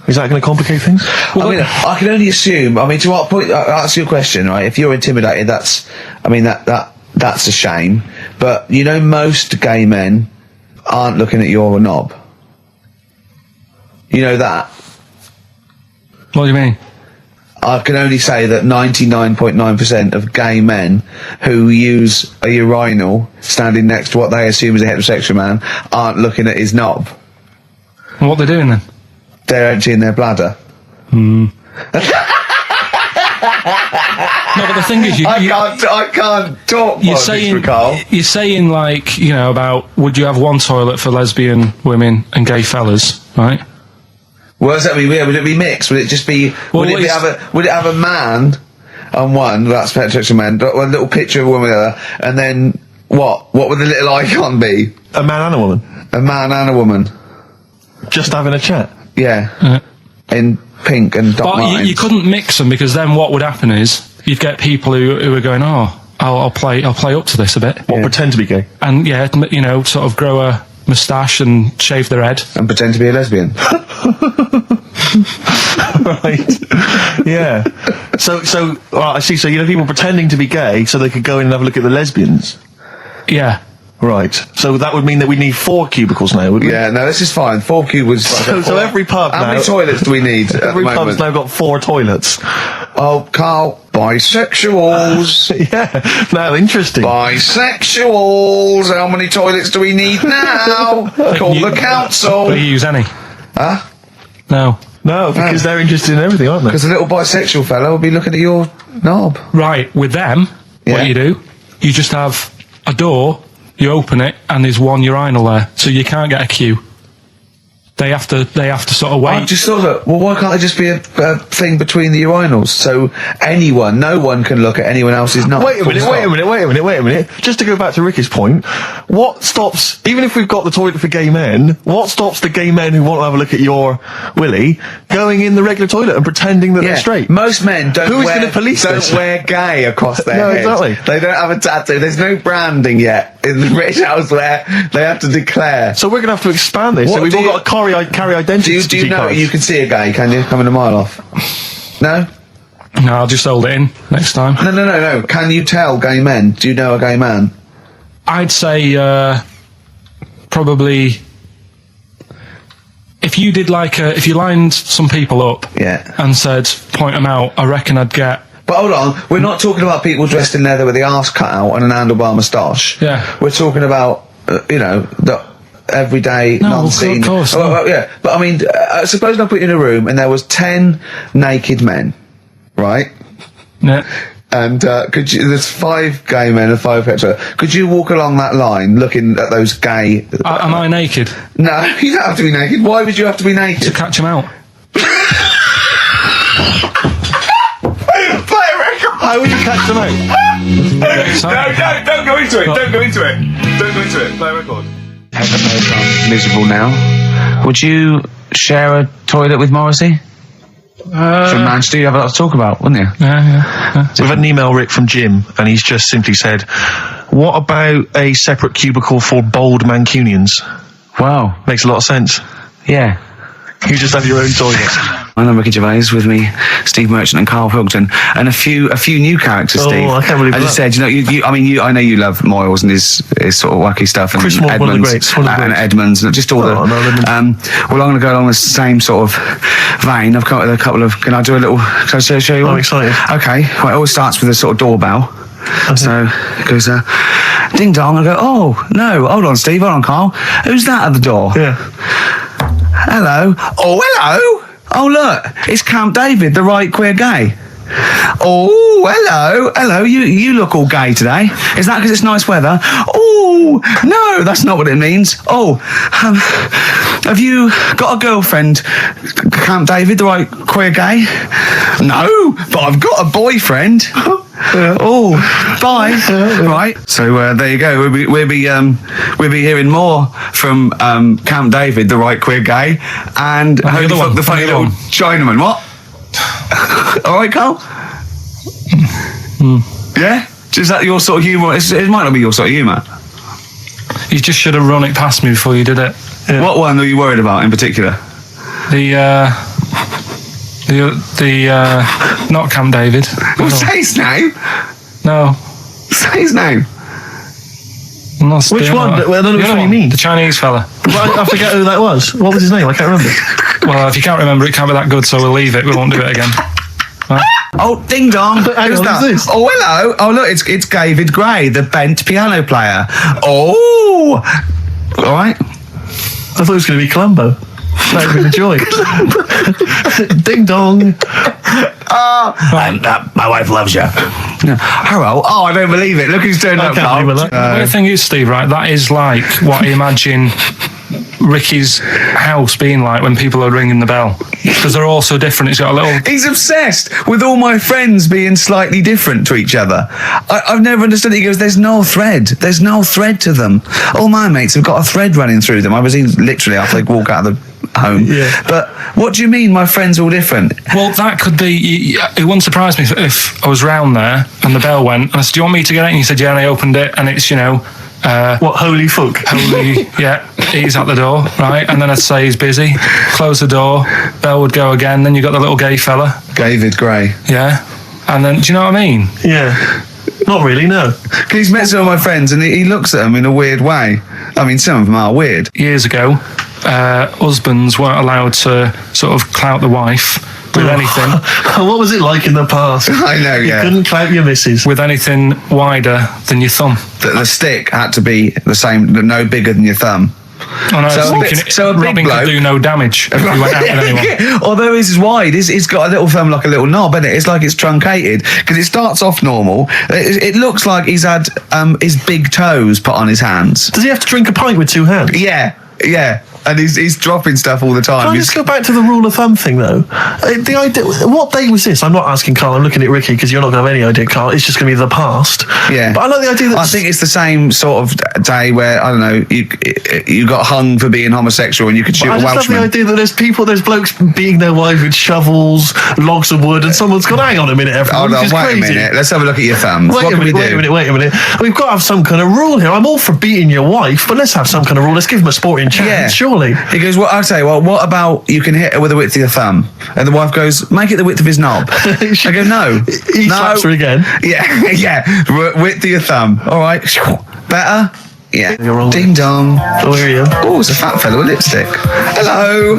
Is that going to complicate things? I mean, I can only assume. I mean, to what point? I'll ask you a question, right? If you're intimidated, that's a shame. But most gay men aren't looking at your knob. You know that. What do you mean? I can only say that 99.9% of gay men who use a urinal standing next to what they assume is a heterosexual man aren't looking at his knob. And what they're doing then? They're emptying their bladder. No, but the thing is, I can't talk you're politics saying, for Carl. you're saying like, about would you have one toilet for lesbian women and gay fellas, right? What does that mean? Would it be mixed? Would it just be? Well, would it have a man on one? That's heterosexual man. One little picture of a woman on the other, and then what? What would the little icon be? A man and a woman? A man and a woman. Just having a chat? Yeah. In pink and dot But lines. you couldn't mix them because then what would happen is you'd get people who are going, oh, I'll play up to this a bit, What, pretend to be gay? and sort of grow a moustache and shave their head. And pretend to be a lesbian. Right. Yeah. So, I see. So, people pretending to be gay so they could go in and have a look at the lesbians. Yeah. Right. So that would mean that we need 4 cubicles now, would we? Yeah, no, this is fine. 4 cubicles. So every pub How now... many toilets do we need at Every the pub's moment? now got 4 toilets. Oh, Carl, bisexuals. Yeah. Now, interesting. Bisexuals. How many toilets do we need now? Call the council. Do you use any? Huh? No. No, because they're interested in everything, aren't they? Because the little bisexual fellow will be looking at your knob. Right, with them, What you do, you just have a door, you open it, and there's one urinal there, so you can't get a queue. They have to sort of wait. I just thought that, well, why can't there just be a thing between the urinals so no one can look at anyone else's nut? Wait a minute. Just to go back to Ricky's point, what stops, even if we've got the toilet for gay men, what stops the gay men who want to have a look at your willy going in the regular toilet and pretending that they're straight? Most men don't wear gay across their head. Exactly. They don't have a tattoo. There's no branding yet in the British House where they have to declare. So we're going to have to expand this. What So we've do all you- got to carry identity. Do you know you can see a gay, can you? Coming a mile off. No? No, I'll just hold it in next time. No. Can you tell gay men? Do you know a gay man? I'd say probably if you did if you lined some people up and said point them out, I reckon I'd get. But hold on, we're not talking about people dressed in leather with the arse cut out and an handlebar moustache. Yeah. We're talking about the everyday, non-seen. Of course. Well, yeah, but I mean, suppose I put you in a room and there was 10 naked men, right? Yeah. And there's 5 gay men and 5 hetero. Could you walk along that line looking at those gay? Am I naked? No, you don't have to be naked. Why would you have to be naked? To catch them out. How would you catch them out? Don't go into it. Don't go into it. Play a record. Miserable now. Would you share a toilet with Morrissey? From Manchester, you have a lot to talk about, wouldn't you? Yeah. We've had an email, Rick, from Jim, and he's just simply said, what about a separate cubicle for bold Mancunians? Wow. Makes a lot of sense. Yeah. You just have your own toilet. I'm Ricky Gervais, with me, Steve Merchant and Karl Pilkington, and a few new characters, Steve. I can't believe As that. I said, I know you love Moyles and his sort of wacky stuff, and Chris Moore, Edmonds, one of the greats, and Edmonds, and just all Edmonds. well, I'm going to go along the same sort of vein. I've come up with a couple of. Can I show you one? I'm excited. Okay. Well, it always starts with a sort of doorbell. Okay. So it goes, ding dong. I go, oh no, hold on, Steve, hold on, Karl. Who's that at the door? Yeah. Hello. Oh, hello. Oh, look, it's Camp David, the right queer gay. Oh, hello. You look all gay today. Is that because it's nice weather? Oh, no, that's not what it means. Oh, have you got a girlfriend, Camp David, the right queer gay? No, but I've got a boyfriend. Oh, bye. Right. So there you go. We'll be hearing more from Camp David, the right queer gay, and the funny little Chinaman. What? All right, Karl. Yeah. Is that your sort of humour? It might not be your sort of humour. You just should have run it past me before you did it. Yeah. What one are you worried about in particular? The not Camp David. Well, say his name. No. Say his name. Which one? Well, I don't know which one you mean. The Chinese fella. I forget who that was. What was his name? I can't remember. Well, if you can't remember, it can't be that good, so we'll leave it. We won't do it again. Right. Oh, ding dong. Hang Who's on, that? who's this? Oh, hello. Oh, look, it's David Gray, the bent piano player. Oh. All right. I thought it was going to be Columbo. That would have been a joy. Ding dong. My wife loves you. Hello. Oh, I don't believe it. Look who's turned up, can't Karl. believe it. The weird thing is, Steve, right, that is like what I imagine Ricky's house being like when people are ringing the bell. Because they're all so different. It's got a little... He's obsessed with all my friends being slightly different to each other. I've never understood it. He goes, there's no thread. There's no thread to them. All my mates have got a thread running through them. I was in literally after they walk out of the home. Yeah. But what do you mean my friends are all different? Well, that could be... It wouldn't surprise me if I was round there and the bell went, and I said, do you want me to get it? And he said, yeah, and I opened it, and it's, What, holy fuck? holy, yeah, he's at the door, right? And then I'd say he's busy, close the door, bell would go again, then you got the little gay fella, David Gray. yeah? And then, do you know what I mean? Yeah. Not really, no. He's met some of my friends and he looks at them in a weird way. I mean, some of them are weird. Years ago, husbands weren't allowed to sort of clout the wife with anything. What was it like in the past? I know, You yeah. couldn't clout your missus. With anything wider than your thumb. The stick had to be the same, no bigger than your thumb. Oh, no, So a big Robin bloke- could do no damage if he went out with anyone. Yeah, although his is wide, it's got a little thumb like a little knob, isn't it? It's like it's truncated because it starts off normal. It looks like he's had his big toes put on his hands. Does he have to drink a pint with two hands? Yeah. And he's dropping stuff all the time. Can I just go back to the rule of thumb thing, though? The idea, what day was this? I'm not asking Carl, I'm looking at Ricky, because you're not going to have any idea, Carl. It's just going to be the past. Yeah. But I like the idea that... I think it's the same sort of day where, I don't know, you got hung for being homosexual and you could shoot a I just Welshman. love the idea that there's blokes beating their wives with shovels, logs of wood, and someone's gone, hang on a minute, everyone, Hold on, this is wait crazy. a minute. Let's have a look at your thumbs. What can we do? Wait a minute. We've got to have some kind of rule here. I'm all for beating your wife, but let's have some kind of rule. Let's give him a sporting chance, surely. He goes, well, I'll say, well, what about you can hit her with the width of your thumb? And the wife goes, make it the width of his knob. I go, no. He slaps her again. Yeah. Width of your thumb. All right. Better? Yeah. You're wrong. Ding dong. Oh, here you are. Oh, it's a fat fella with lipstick. Hello.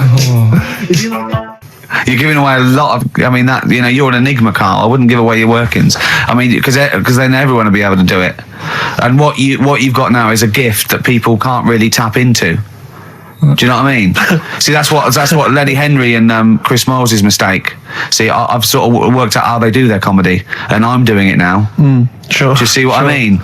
You're giving away a lot of. I mean, that you're an enigma, Carl. I wouldn't give away your workings. I mean, because then everyone will be able to do it. And what you've got now is a gift that people can't really tap into. Do you know what I mean? See, that's what Lenny Henry and Chris Miles' mistake. See, I've sort of worked out how they do their comedy, and I'm doing it now. Sure. Do you see what I mean?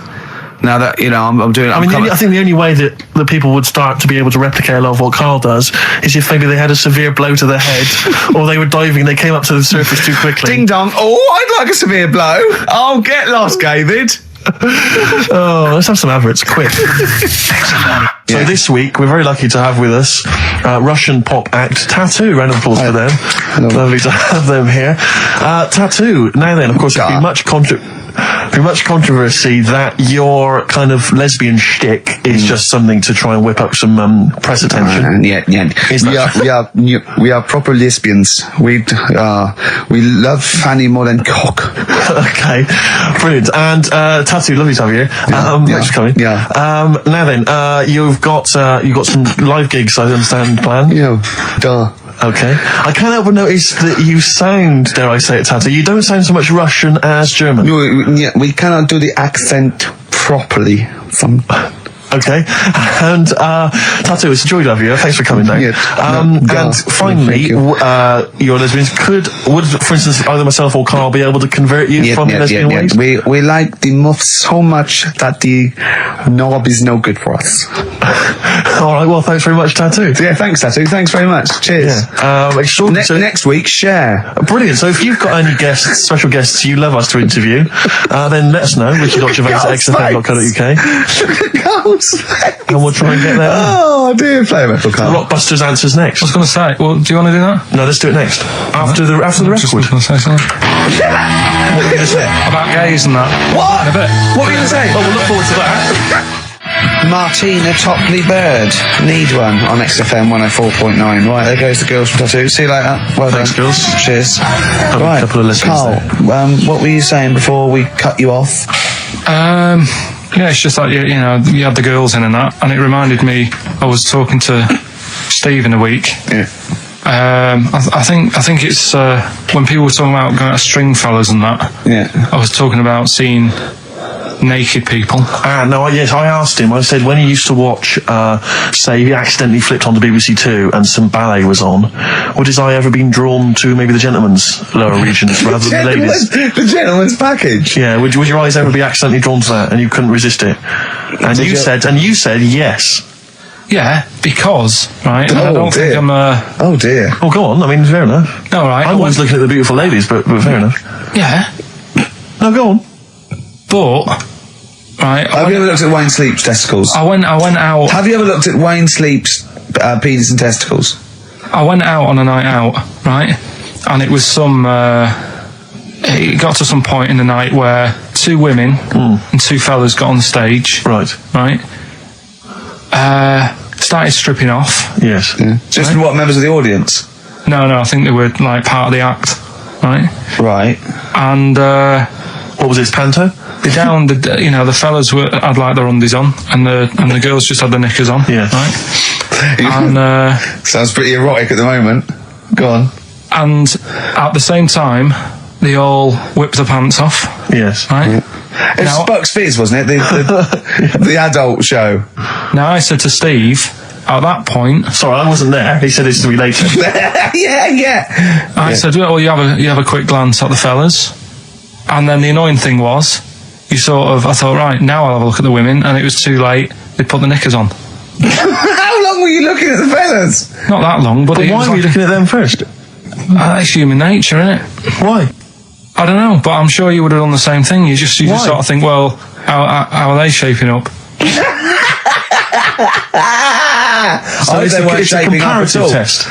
Now that I'm doing it. I think the only way that people would start to be able to replicate a lot of what Carl does is if maybe they had a severe blow to the head, or they were diving and they came up to the surface too quickly. Ding dong. Oh, I'd like a severe blow. Oh, get lost, David. Oh, let's have some adverts, quick. So this week, we're very lucky to have with us Russian pop act Tattoo. Round of applause for them. Hello. Lovely to have them here. Tattoo. Now then, of course, there's been much controversy that your kind of lesbian shtick is just something to try and whip up some press attention. Yeah. Is that We are proper lesbians. We love fanny more than cock. Okay, brilliant. And Tattoo, lovely to have you here. Thanks for coming. Yeah. Now then, you've got some live gigs, I understand, planned. Yeah. Duh. Okay. I can't help but notice that you sound, dare I say it, Tattoo, you don't sound so much Russian as German. We cannot do the accent properly. Okay. And Tattoo, it's a joy to have you. Thanks for coming down. Yeah. And finally, your lesbians would, for instance, either myself or Carl be able to convert you from your lesbian ways? We like the muff so much that the knob is no good for us. All right, well, thanks very much, Tattoo. Yeah, thanks, Tattoo. Thanks very much. Cheers. Extraordinary. Next week, share. Brilliant. So if you've got any guests, special guests you love us to interview, then let us know. Ricky.Gervais@xfm.co.uk. And we'll try and get there. Oh, dear. Play a metal card. Rockbusters answers next. I was going to say, well, do you want to do that? No, let's do it next. After the Just record. was going to say something. What are you going to say? About gays and that. What? In a bit. What are you going to say? Oh, we'll look forward to that. Martina Topley Bird. Need one on XFM 104.9. Right, there goes the girls from Tattoo. See you later. Well Thanks, done. girls. Cheers. A Right, couple of listeners Carl, what were you saying before we cut you off? Yeah, it's just like, you had the girls in and that, and it reminded me, I was talking to Steve in a week. Yeah. I think it's when people were talking about going to Stringfellas and that. Yeah. I was talking about seeing naked people. Yes, I asked him. I said, when he used to watch, say, he accidentally flipped onto BBC Two and some ballet was on, would his eye ever been drawn to maybe the gentleman's lower regions rather than the ladies? The gentleman's package. Yeah, would your eyes ever be accidentally drawn to that and you couldn't resist it? And you said yes. Yeah, because, right, I don't think I'm Oh dear. Oh, go on. I mean, fair enough. no, right. I'm always looking at the beautiful ladies, but fair enough. Yeah, No, go on. but, right, Have you ever looked at Wayne Sleep's testicles? I went out. Have you ever looked at Wayne Sleep's penis and testicles? I went out on a night out, right, and it was it got to some point in the night where two women and two fellas got on stage, Right. started stripping off. Yes. Yeah. Just what members of the audience? No, I think they were like part of the act, right? Right. And What was this, panto? the fellas had like their undies on, and the girls just had their knickers on. Yeah. Right. And Sounds pretty erotic at the moment. Go on. and at the same time, they all whipped their pants off. Yes. Right. It was Bucks Fizz, wasn't it? The adult show. Now I said to Steve, at that point, Sorry, I wasn't there. He said it's to be later. yeah. I said, well, you have a quick glance at the fellas. And then the annoying thing was, I thought, right, now I'll have a look at the women, and it was too late. They put the knickers on. How long were you looking at the fellas? Not that long, but it Why was were you like, looking at them first? that's human nature, isn't it? Why? I don't know, but I'm sure you would have done the same thing. You just Why? sort of think, well, how are they shaping up? So it's they weren't it's a shaping up at comparative all. test.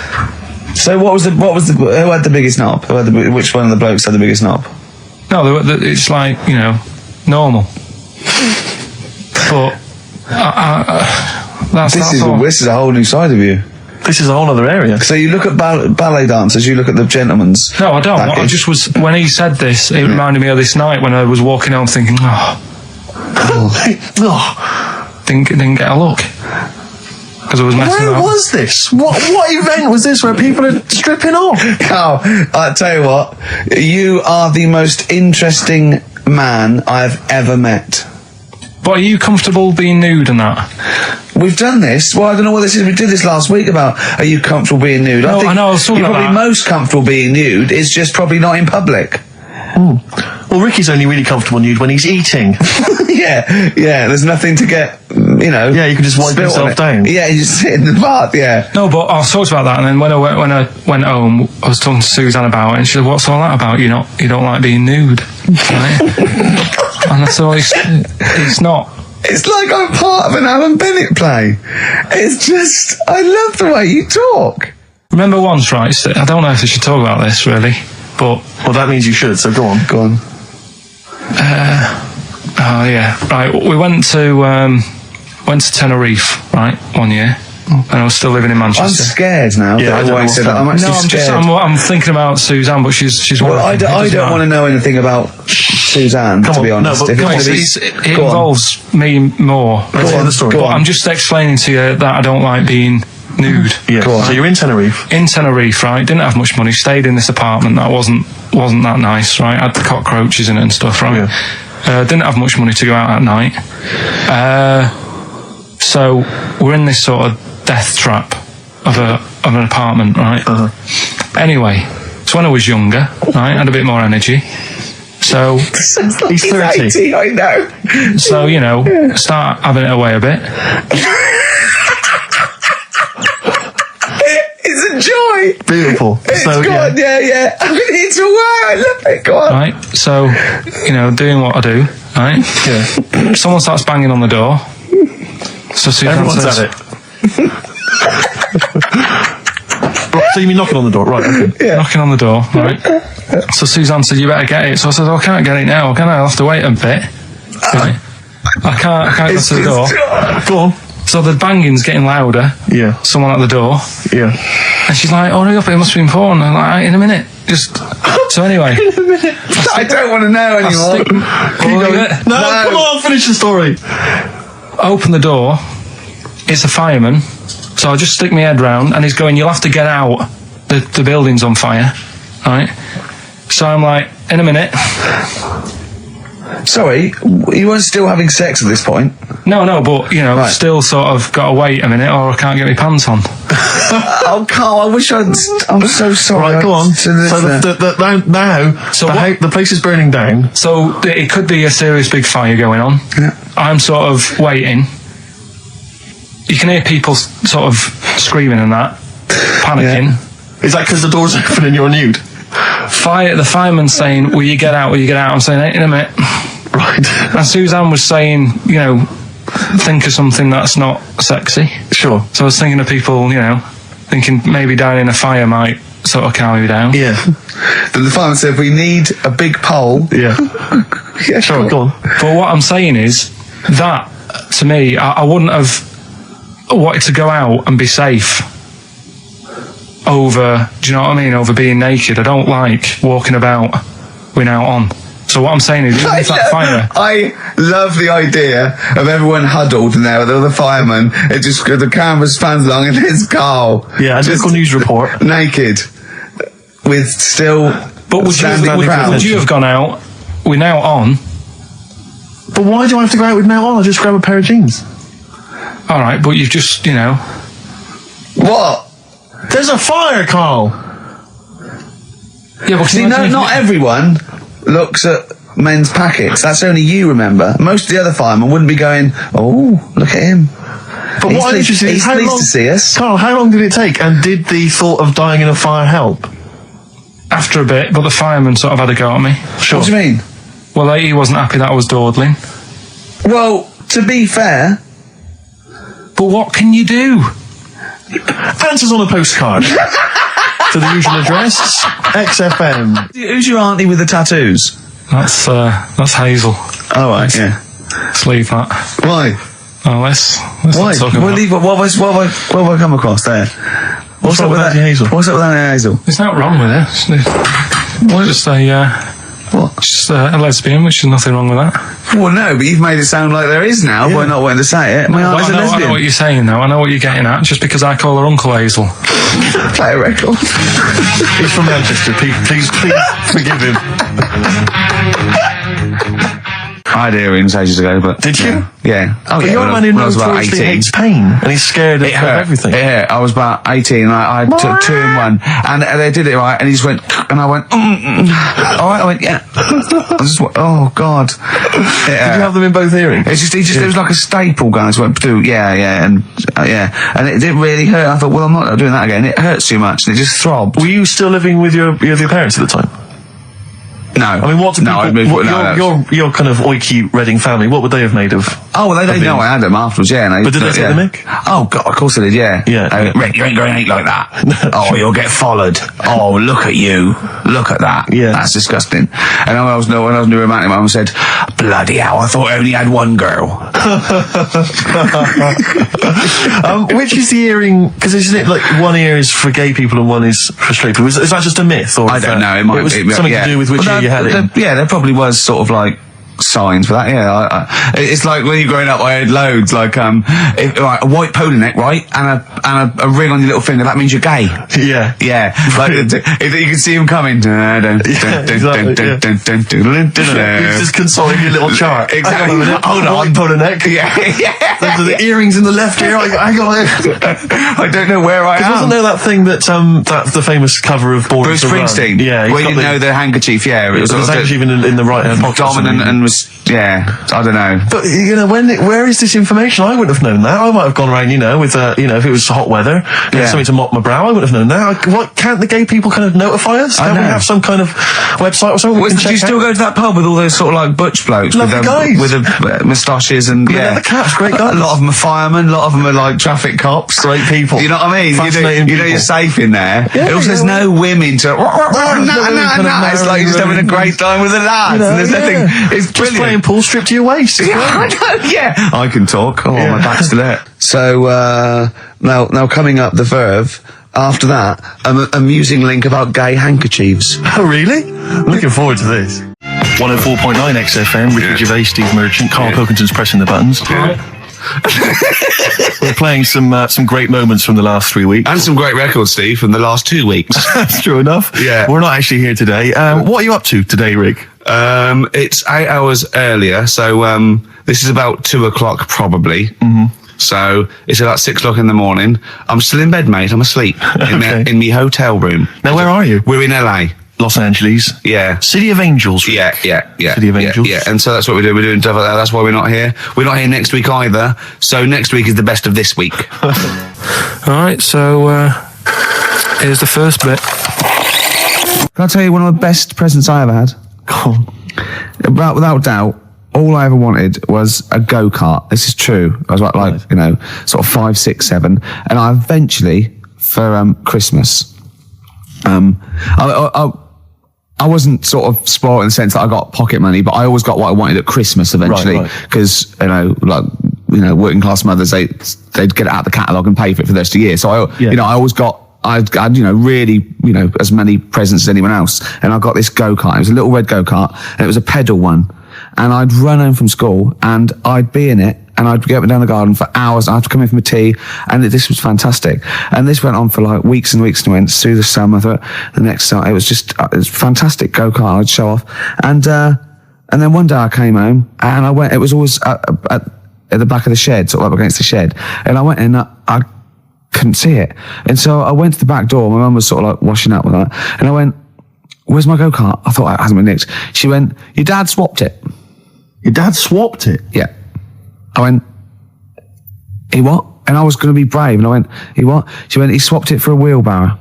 So who had the biggest knob? Which one of the blokes had the biggest knob? No, it's like, normal. But that's This all. is a whole new side of you. This is a whole other area. So you look at ballet dancers, you look at the gentlemen's. No, I don't. I package. just was, when he said this, it reminded me of this night when I was walking home thinking, didn't get a look. Because I was messing Where up. was this? What event was this where people are stripping off? Carl, I tell you what, you are the most interesting man I've ever met. But are you comfortable being nude and that? We've done this. Well, I don't know what this is. We did this last week about, are you comfortable being nude? No, I know, I was talking you're about probably that. most comfortable being nude. It's just probably not in public. Well, Ricky's only really comfortable nude when he's eating. yeah. There's nothing to get, Yeah, you can just wipe spilt on yourself it. down. Yeah, you just sit in the bath. Yeah. No, but I talked about that, and then when I went home, I was talking to Suzanne about it, and she said, "What's all that about? You don't like being nude?" Right? And I thought, it's not. It's like I'm part of an Alan Bennett play. It's just, I love the way you talk. Remember once, right? I don't know if I should talk about this really, but Well, that means you should, so go on. Go on. oh yeah, right. We went to Tenerife, right, one year, and I was still living in I'm Manchester. scared now. Yeah, I don't know I what's said that. I'm happening. actually No, scared. I'm thinking about Suzanne, but she's Well, working. I don't want to know anything about Suzanne, Come to be on, no, honest. but If come it's on, gonna be- It Go on. involves me more. Let's hear the story. Go But on. I'm just explaining to you that I don't like being nude. Yeah. Go on. So you're in Tenerife. In Tenerife, right? Didn't have much money. Stayed in this apartment that wasn't that nice, right? Had the cockroaches in it and stuff, right? Didn't have much money to go out at night. So we're in this sort of death trap of an apartment, right? Anyway, so when I was younger, right, had a bit more energy. So He's 30. 80, I know. So, start having it away a bit. It's a joy. Beautiful. It's So, good. Yeah. I'm going to eat away. I love it. Go on. Right? So, doing what I do, right? Yeah. Someone starts banging on the door. So Suzanne Everyone's says, at it. Right, so you mean knocking on the door, right? Okay. knocking on the door, right? So Suzanne said, "You better get it." So I said, "Oh, I can't get it now, can I? I'll have to wait a bit." Right? I can't go to the door. Go on. So the banging's getting louder. Yeah. Someone at the door. Yeah. And she's like, "Hurry up, it must be important." I'm like, "In a minute." So anyway. I don't want to know anymore. No, come on, finish the story. Open the door. It's a fireman. So I just stick my head round, and he's going, "You'll have to get out. The building's on fire." Right? So I'm like, "In a minute." Sorry, you weren't still having sex at this point? No, but, Right. still sort of got to wait a minute or I can't get my pants on. Oh, Carl, I wish I'm so sorry. Right, go on. So The place is burning down. So it could be a serious big fire going on. Yeah. I'm sort of waiting. You can hear people sort of screaming and that, panicking. Is that because the door's open and you're nude? The fireman saying, "Will you get out? Will you get out?" I'm saying, "In a minute." Right. And Suzanne was saying, think of something that's not sexy. Sure. So I was thinking of people, thinking maybe down in a fire might sort of calm me down. Yeah. But the fireman said, we need a big pole. Yeah. Yeah, Sure, go on. But what I'm saying is that, to me, I wouldn't have wanted to go out and be safe over, do you know what I mean, over being naked. I don't like walking about without on. So what I'm saying is, even if that fire... I love the idea of everyone huddled in there with all the firemen. It just, the camera spans along and there's Carl. Yeah, a local news report. Naked. With still... But would you have gone out without on? But why do I have to go out with now on? I'll just grab a pair of jeans. All right, but you've just, What? There's a fire, Carl. Yeah, but See, not everyone looks at men's packets. That's only you, remember. Most of the other firemen wouldn't be going, oh, look at him. But what I'm interested in is he's how pleased long, to see us. Carl, how long did it take? And did the thought of dying in a fire help? After a bit, but the fireman sort of had a go at me. Sure. What do you mean? Well, he wasn't happy that I was dawdling. Well, to be fair... But what can you do? Answers on a postcard. To the usual address, XFM. Who's your auntie with the tattoos? That's Hazel. Oh, right, yeah. Let's leave that. Why? Oh, let's Why? not talk about it. What have I come across there? What's up with that, Hazel? What's up with that Hazel? There's nothing wrong with it. What? Just a What? just a lesbian, which is nothing wrong with that. Well, no, but you've made it sound like there is now by not wanting to say it. My Well, auntie's a I know lesbian. what you're saying now. I know what you're getting at. Just because I call her Uncle Hazel. Play a record. He's from Manchester. Please forgive him. I had earrings ages ago, but... Did you? Yeah. Oh, But yeah, you're a when man who I was about notoriously 18. hates pain, and he's scared of everything. Yeah, I was about 18 and I took 2 in 1 and they did it right and he just went and I went alright, I went yeah. I just went, oh god. Yeah. Did you have them in both earrings? It's just it was like a staple gun. I just went yeah and it didn't really hurt. I thought, well, I'm not doing that again. It hurts too much and it just throbbed. Were you still living with your parents at the time? No. I mean, what do no, people, I'd moved, what, no, your kind of oiky Reading family, what would they have made of? Oh, well, they know I had them afterwards, yeah. But did they take the mick? Oh, God, of course they did, yeah. Yeah. Rick, you ain't going to eat like that. Oh, you'll get followed. Oh, look at you. Look at that. Yeah. That's disgusting. And when I was new romantic, my mum said, bloody hell, I thought I only had one girl. Which is the earring? Because isn't it like one ear is for gay people and one is for straight people? Is that just a myth? Or I don't know. It might was be something to do with which ear you had it. Yeah, there probably was sort of like signs for that. Yeah, it's like when you're growing up, I had loads like a white polo neck, right, and a ring on your little finger. That means you're gay. Yeah. Like if you can see him coming. You're just consulting your little chart. Exactly. Hang on a minute. Hold on. White polo neck. Yeah. Those are the earrings in the left ear. Hang on. I don't know where I am. Wasn't there that thing that that the famous cover of Born Bruce to Run? Springsteen. Yeah. Well, you know the handkerchief. Yeah, It was handkerchief in the right hand pocket. dominant and was I don't know. But you know, where is this information? I wouldn't have known that. I might have gone around, with if it was hot weather, something to mop my brow. I wouldn't have known that. What can't the gay people kind of notify us? Can't we have some kind of website or something? Do you still go to that pub with all those sort of like butch blokes Lovely guys with the moustaches and the caps? Great guys. A lot of them are firemen. A lot of them are like traffic cops. Great people. You know what I mean? Fascinating You know you're safe in there. Yeah, Also, there's no women to. It's like you're just having a great time with the lads. And there's nothing. It's just brilliant. playing pool stripped to your waist. Yeah, I know, yeah. I can talk. Oh, my back's to that. So, now coming up the Verve, after that, an amusing link about gay handkerchiefs. Oh, really? Looking forward to this. 104.9 XFM, Ricky Gervais, Steve Merchant, Karl Pilkington's pressing the buttons. We're playing some great moments from the last 3 weeks. And some great records, Steve, from the last 2 weeks. That's true enough. Yeah. We're not actually here today. What are you up to today, Rick? It's 8 hours earlier, so this is about 2 o'clock probably. Mm-hmm. So it's about 6 o'clock in the morning. I'm still in bed, mate. I'm asleep in my hotel room. Now, where are you? We're in LA. Los Angeles. Yeah. City of Angels. Yeah. City of Angels. Yeah, and so that's what we do. We're doing stuff like that. That's why we're not here. We're not here next week either. So next week is the best of this week. All right, so here's the first bit. Can I tell you one of the best presents I ever had? Go on. Without doubt, all I ever wanted was a go-kart. This is true. I was like sort of 5, 6, 7. And I eventually, for Christmas, I wasn't sort of spoiled in the sense that I got pocket money, but I always got what I wanted at Christmas eventually. Because, working class mothers, they'd get it out of the catalogue and pay for it for the rest of the year. So I always got, I'd really, as many presents as anyone else. And I got this go-kart. It was a little red go-kart and it was a pedal one. And I'd run home from school and I'd be in it and I'd get up and down the garden for hours. I'd have to come in from a tea and this was fantastic. And this went on for like weeks and weeks and went through the summer. The next summer, it was fantastic go-kart. I'd show off. And then one day I came home and I went, it was always at the back of the shed, sort of up against the shed. And I went in, I couldn't see it. And so I went to the back door. My mum was sort of like washing up with that. And I went, where's my go-kart? I thought it hasn't been nicked. She went, your dad swapped it. Your dad swapped it? Yeah. I went, he what? And I was going to be brave. And I went, he what? She went, he swapped it for a wheelbarrow.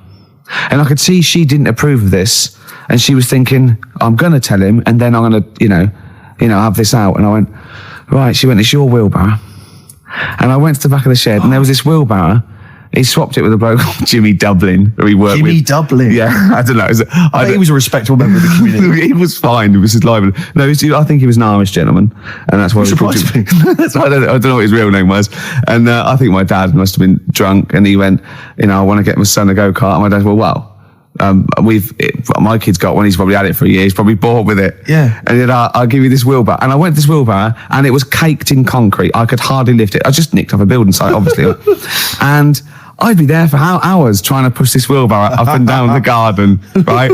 And I could see she didn't approve of this. And she was thinking, I'm going to tell him, and then I'm going to, you know, have this out. And I went, right. She went, it's your wheelbarrow. And I went to the back of the shed, and there was this wheelbarrow. He swapped it with a bloke called Jimmy Dublin, who he worked with. Jimmy Dublin? Yeah, I don't know. I think he was a respectable member of the community. He was fine. He was his lively. No, I think he was an Irish gentleman, and that's why he surprised me. I don't know what his real name was. And I think my dad must have been drunk, and he went, I want to get my son a go-kart. And my dad went, well, my kid's got one. He's probably had it for a year. He's probably bored with it. Yeah. And he said, I'll give you this wheelbarrow. And I went to this wheelbarrow, and it was caked in concrete. I could hardly lift it. I just nicked off a building site, obviously. And I'd be there for hours trying to push this wheelbarrow up and down the garden, right?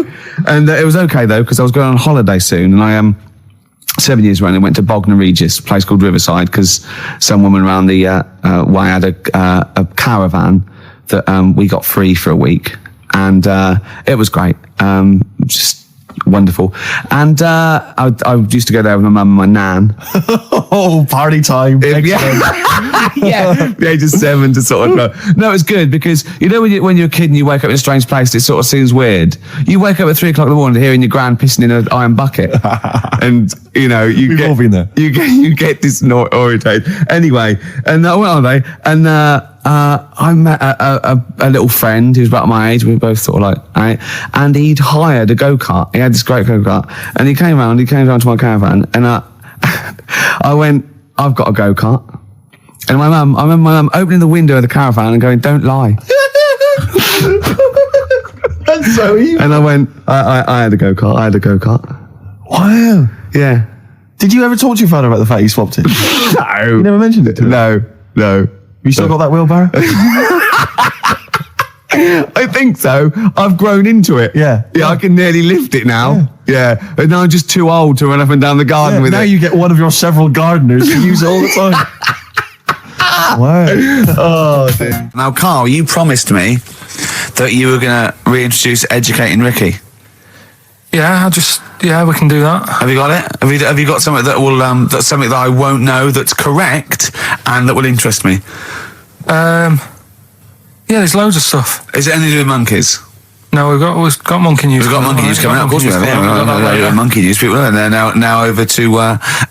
And it was okay though, because I was going on holiday soon, and I 7 years running went to Bognor Regis, a place called Riverside, because some woman around the way had a caravan that we got free for a week, and it was great, just wonderful. And I used to go there with my mum and my nan. Oh, party time. Yeah, the age of 7 to sort of no, it's good because when you're a kid and you wake up in a strange place, it sort of seems weird. You wake up at 3 o'clock in the morning hearing your gran pissing in an iron bucket, and We've all been there. You get disorientated. Anyway, and I went on there, and I met a little friend who was about my age. We were both sort of like, right? And he'd hired a go-kart. He had this great go-kart, and he came around to my caravan, and I went, I've got a go-kart. And I remember my mum opening the window of the caravan and going, don't lie. That's so evil. And I went, I had a go-kart. Wow. Yeah. Did you ever talk to your father about the fact he swapped it? No. You never mentioned it to him? No. You still got that wheelbarrow? I think so. I've grown into it. Yeah. Yeah, I can nearly lift it now. Yeah. But now I'm just too old to run up and down the garden with now it. you get one of your several gardeners to use it all the time. Wow. Oh, dear. Now, Carl, you promised me that you were going to reintroduce Educating Ricky. Yeah, we can do that. Have you got it? Have you got something that will that's something that I won't know that's correct and that will interest me? Yeah, there's loads of stuff. Is it anything to do with monkeys? No, we've got monkey news. We've got monkey news coming out. Of course we have. Yeah, monkey news. People are there now over to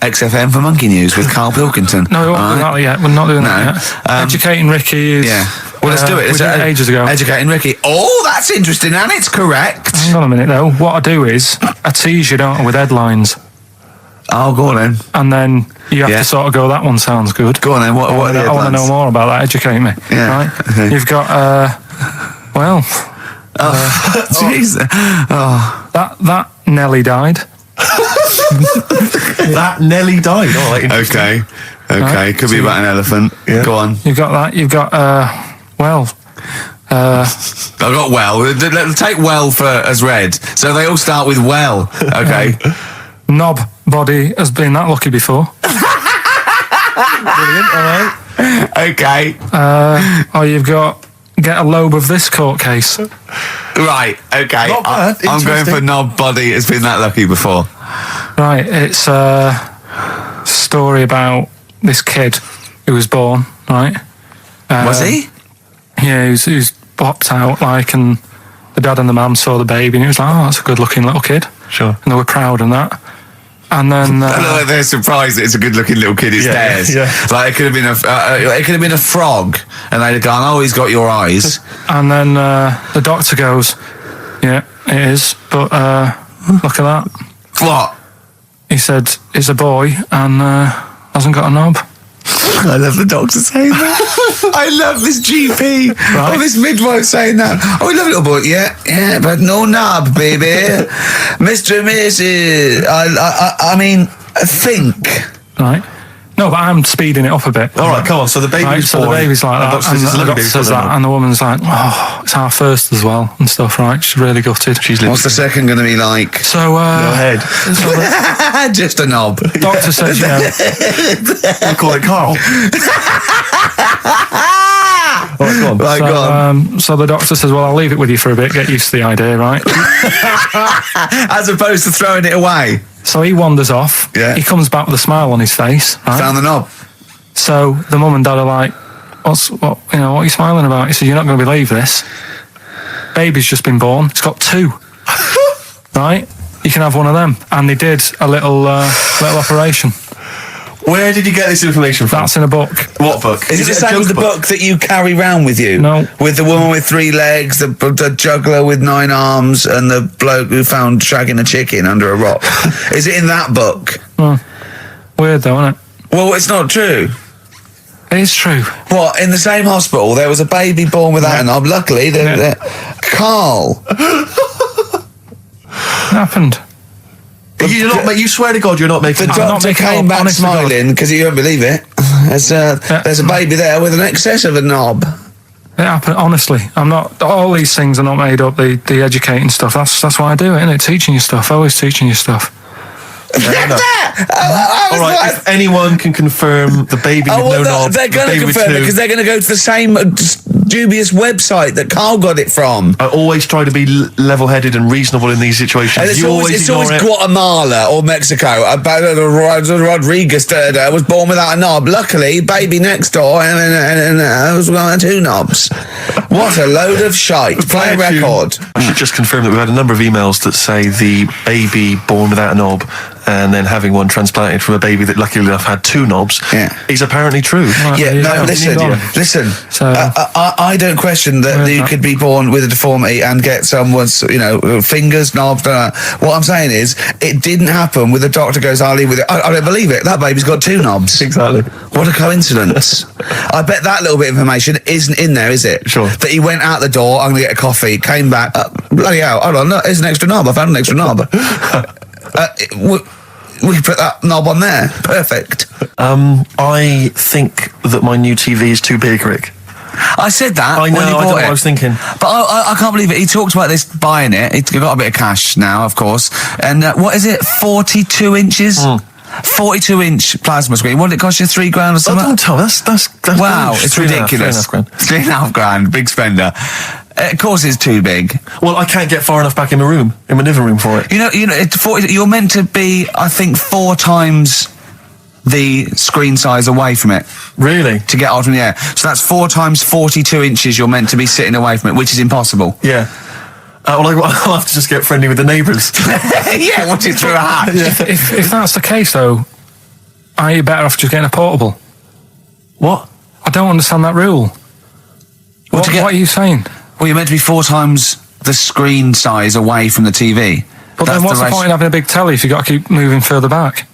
XFM for monkey news with Karl Pilkington. No, we won't do that yet. We're not doing that yet. Educating Ricky is. Yeah. Well, let's do it. We did it ages ago. Educating Ricky. Oh, that's interesting, and it's correct. Hang on a minute, though. What I do is I tease you, don't I, with headlines. Oh, go on then. And then you have to sort of go, that one sounds good. Go on then. What are the I want to know more about that. Educate me. Yeah. Right? Okay. You've got, Jeez. Oh. That Nelly died. That Nelly died. Oh, Okay. Right. Could be about an elephant. Yeah. Go on. You've got that. You've got, I got well. Take well as read. So they all start with well. Okay. Knob body has been that lucky before. Brilliant. All right. Okay. Or you've got get a lobe of this court case. Right. Okay. Not bad. I'm going for knob body has been that lucky before. Right. It's a story about this kid who was born. Right. Was he? Yeah, he was popped out and the dad and the mum saw the baby and he was like, oh, that's a good looking little kid. Sure. And they were proud and that. And then they're surprised that it's a good-looking little kid. It's theirs. Yeah. Like it could have been a frog, and they'd have gone, "Oh, he's got your eyes." And then the doctor goes, "Yeah, it is, but look at that." What? He said, "It's a boy and hasn't got a knob." I love the doctor saying that. I love this GP. Right. Oh, this midwife saying that. Oh, we love little boy. Yeah, but no knob, baby. Mr. and Mrs. I mean, think. Right. No, but I'm speeding it up a bit. All right, come on. So the baby's right, so born. the baby's like that, and the doctor says that, and the woman's like, "Oh, it's our first as well," and stuff. Right? She's really gutted. What's the second going to be like? So, Go ahead. so just a knob. the doctor says, you know, I call it Carl. All right, go on. Right, go on. So the doctor says, well, I'll leave it with you for a bit, get used to the idea, right? As opposed to throwing it away. So he wanders off. Yeah. He comes back with a smile on his face. Right? Found the knob. So the mum and dad are like, what are you smiling about? He said, you're not going to believe this. Baby's just been born. It's got 2. Right? You can have one of them. And they did a little operation. Where did you get this information from? That's in a book. What book? Is it the a same as the joke book that you carry round with you? No. With the woman with 3 legs, the juggler with 9 arms, and the bloke who found shagging a chicken under a rock. Is it in that book? Weird though, isn't it? Well, it's not true. It is true. What, in the same hospital, there was a baby born without a knob. Luckily, Carl. It happened. You swear to God you're not making The this I'm up. not doctor making it came up, back honest to God. smiling because he won't believe it. There's a baby there with an excess of a knob. It happened, honestly. I'm not, all these things are not made up, the educating stuff. That's why I do it, isn't it? Teaching you stuff, always teaching you stuff. All right, if anyone can confirm the baby with no knob, they're going the to baby with confirm it 2. because they're going to go to the same dubious website that Carl got it from. I always try to be level-headed and reasonable in these situations. And it's You always ignore it. Guatemala or Mexico. Rodriguez was born without a knob. Luckily, baby next door and was one 2 knobs. What a load of shite. Play a record. I should just confirm that we've had a number of emails that say the baby born without a knob and then having one transplanted from a baby that luckily enough had 2 knobs is apparently true. Yeah, no, listen. So- I don't question that you could be born with a deformity and get someone's, fingers, knobs. What I'm saying is, it didn't happen with the doctor goes, I'll leave with it. I don't believe it. That baby's got 2 knobs. Exactly. What a coincidence. I bet that little bit of information isn't in there, is it? Sure. That he went out the door, I'm going to get a coffee, came back, bloody hell, hold on, look, here's an extra knob. I found an extra knob. We put that knob on there. Perfect. I think that my new TV is too big, Rick. I said that. I know, when he I bought know what it. I was thinking. But I can't believe it. He talked about this buying it. He's got a bit of cash now, of course. And what is it? 42 inches? 42-inch plasma screen. What did it cost you? $3,000 or Oh, something? don't tell me. That's Wow, huge. it's 3.5 ridiculous. grand. $3,500. Big spender. Of course, it's too big. Well, I can't get far enough back in my living room for it. You're meant to be, I think, 4 times the screen size away from it Really? to get out from the air. So that's 4 times 42 inches. You're meant to be sitting away from it, which is impossible. Yeah. Well, I'll have to just get friendly with the neighbours. Yeah, watch it through a hat. If that's the case, though, are you better off just getting a portable? What? I don't understand that rule. What are you saying? Well, you're meant to be 4 times the screen size away from the TV. But then what's the point in having a big telly if you've got to keep moving further back?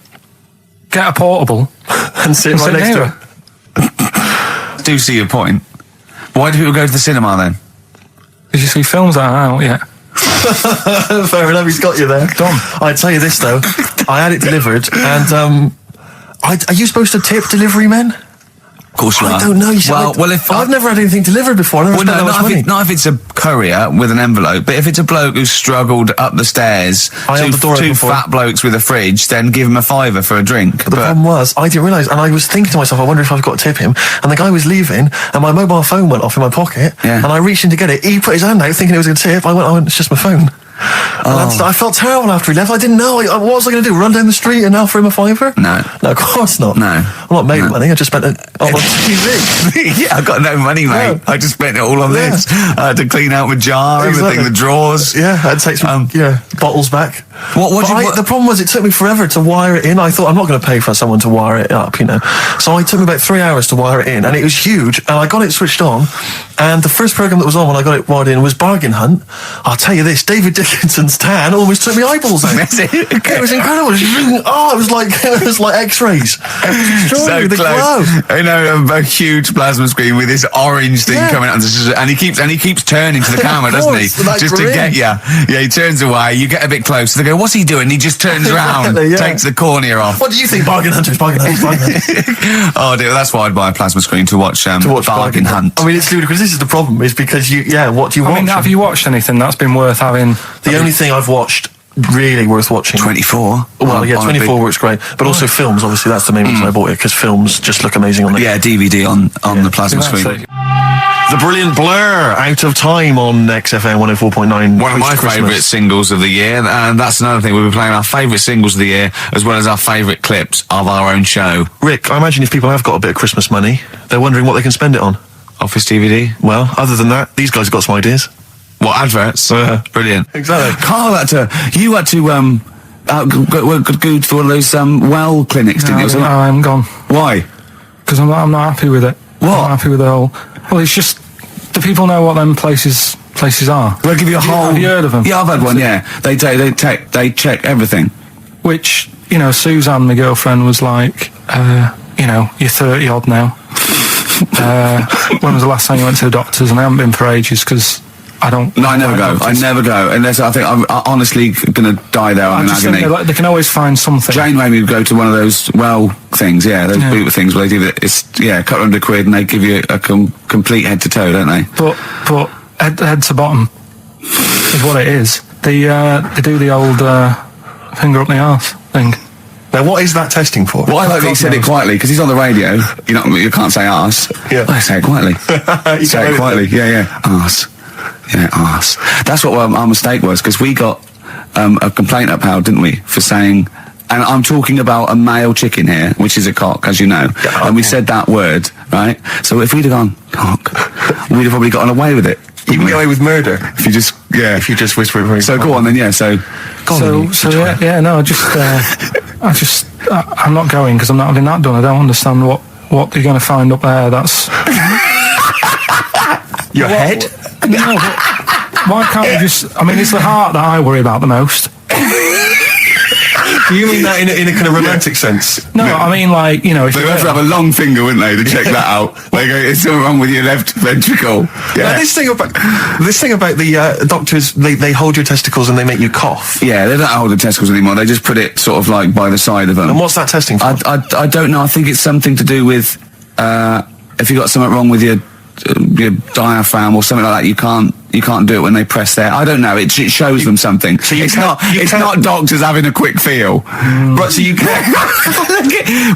Get a portable And sit right next to it. Do see your point. Why do people go to the cinema then? Because you see films that are out yet. Fair enough, he's got you there. Done. I'd tell you this, though. I had it delivered, and are you supposed to tip delivery men? Of course you are. I don't know. You see, I've never had anything delivered before. I've never spent that much money. Not if it's a courier with an envelope, but if it's a bloke who's struggled up the stairs, I held the door two open for fat blokes with a fridge, then give him a £5 for a drink. But the problem was, I didn't realise, and I was thinking to myself, I wonder if I've got to tip him. And the guy was leaving, and my mobile phone went off in my pocket, Yeah. and I reached in to get it. He put his hand out thinking it was going to tip. I went, it's just my phone. And I felt terrible after he left. I didn't know. What was I going to do? Run down the street and offer him a £5? No. No, of course not. No. I'm not made of money. I just spent it on TV. Yeah, I've got no money, mate. No. I just spent it all on Yeah. this. I had to clean out my jar, everything, Exactly. the drawers. Yeah, I'd take some bottles back. The problem was, it took me forever to wire it in. I thought, I'm not going to pay for someone to wire it up, So it took me about 3 hours to wire it in, and it was huge, and I got it switched on, and the first programme that was on when I got it wired in was Bargain Hunt. I'll tell you this, David Dickinson's tan almost took my eyeballs out. It was incredible. It was like X-rays. So the glow. close. A huge plasma screen with this orange thing coming out, and he keeps turning to the camera, doesn't he? Like Just grin. to get you. Yeah, he turns away. You get a bit close. They go, "What's he doing?" He just turns around, Exactly, yeah. takes the cornea off. What do you think, Bargain Hunters? Bargain Hunters. Oh dear, that's why I'd buy a plasma screen to watch Bargain Hunt. I mean, it's ludicrous. This is the problem, is because what do you watch? Have you watched anything that's been worth having? The only thing I've watched really worth watching. 24. Well, 24 works great, but also films. Obviously, that's the main reason I bought it, because films just look amazing on the DVD on the plasma screen. The brilliant Blur, Out of Time on XFM 104.9. One of my favourite singles of the year, and that's another thing. We'll be playing our favourite singles of the year, as well as our favourite clips of our own show. Rick, I imagine if people have got a bit of Christmas money, they're wondering what they can spend it on. Office DVD. Well, other than that, these guys have got some ideas. What, adverts? Brilliant. Exactly. Carl you had to go to one of those well clinics, didn't you? No, I haven't gone. Why? Because I'm not happy with it. What? I'm not happy with the whole... Well, it's just... Do people know what them places are? They'll give you a whole... Have you heard of them? Yeah, I've had one, yeah. They check everything. Which, Suzanne, my girlfriend, was like, you're 30 odd now. When was the last time you went to the doctors? And I haven't been for ages because I don't... No, I never go. I never go. Unless I think I'm honestly going to die there. I'm in agony. They can always find something. Jane made me go to one of those things, those boot things where they do that. It's, £200 and they give you a complete head to toe, don't they? But head to bottom is what it is. They do the old finger up the arse thing. Now, what is that testing for? Well, I like that he said it quietly, because he's on the radio. You can't say arse. Yeah. I say it quietly. Say it quietly. Yeah. Arse. Yeah, arse. That's what our mistake was, because we got a complaint upheld, didn't we, for saying... And I'm talking about a male chicken here, which is a cock, as you know. Yeah, and we said that word, right? So if we'd have gone, cock, we'd have probably gotten away with it. You can get away with murder. If you just whisper it. So go on then, yeah, so... I'm not going because I'm not having that done. I don't understand what you're going to find up there. That's your head. No, why can't you just? I mean, it's the heart that I worry about the most. Do you mean that in a kind of romantic sense? No, I mean if they would have to have a long finger, wouldn't they, to check that out? They go, it's something wrong with your left ventricle. Yeah. Now, this thing about the doctors, they hold your testicles and they make you cough. Yeah, they don't hold the testicles anymore. They just put it sort of like by the side of them. And what's that testing for? I don't know. I think it's something to do with if you got something wrong with your diaphragm or something like that, you can't do it when they press there. I don't know. It shows them something. So it's not doctors having a quick feel. Right, so you can...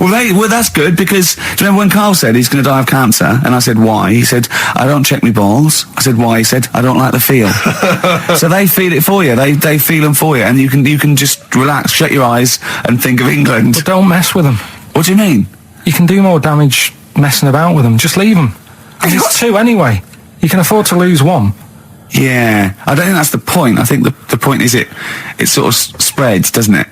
well, that's good, because do you remember when Carl said he's going to die of cancer? And I said, why? He said, I don't check my balls. I said, why? He said, I don't like the feel. So they feel it for you. They feel them for you, and you can just relax, shut your eyes, and think of England. But don't mess with them. What do you mean? You can do more damage messing about with them. Just leave them. And it's two anyway. You can afford to lose one. Yeah, I don't think that's the point. I think the point is it sort of spreads, doesn't it?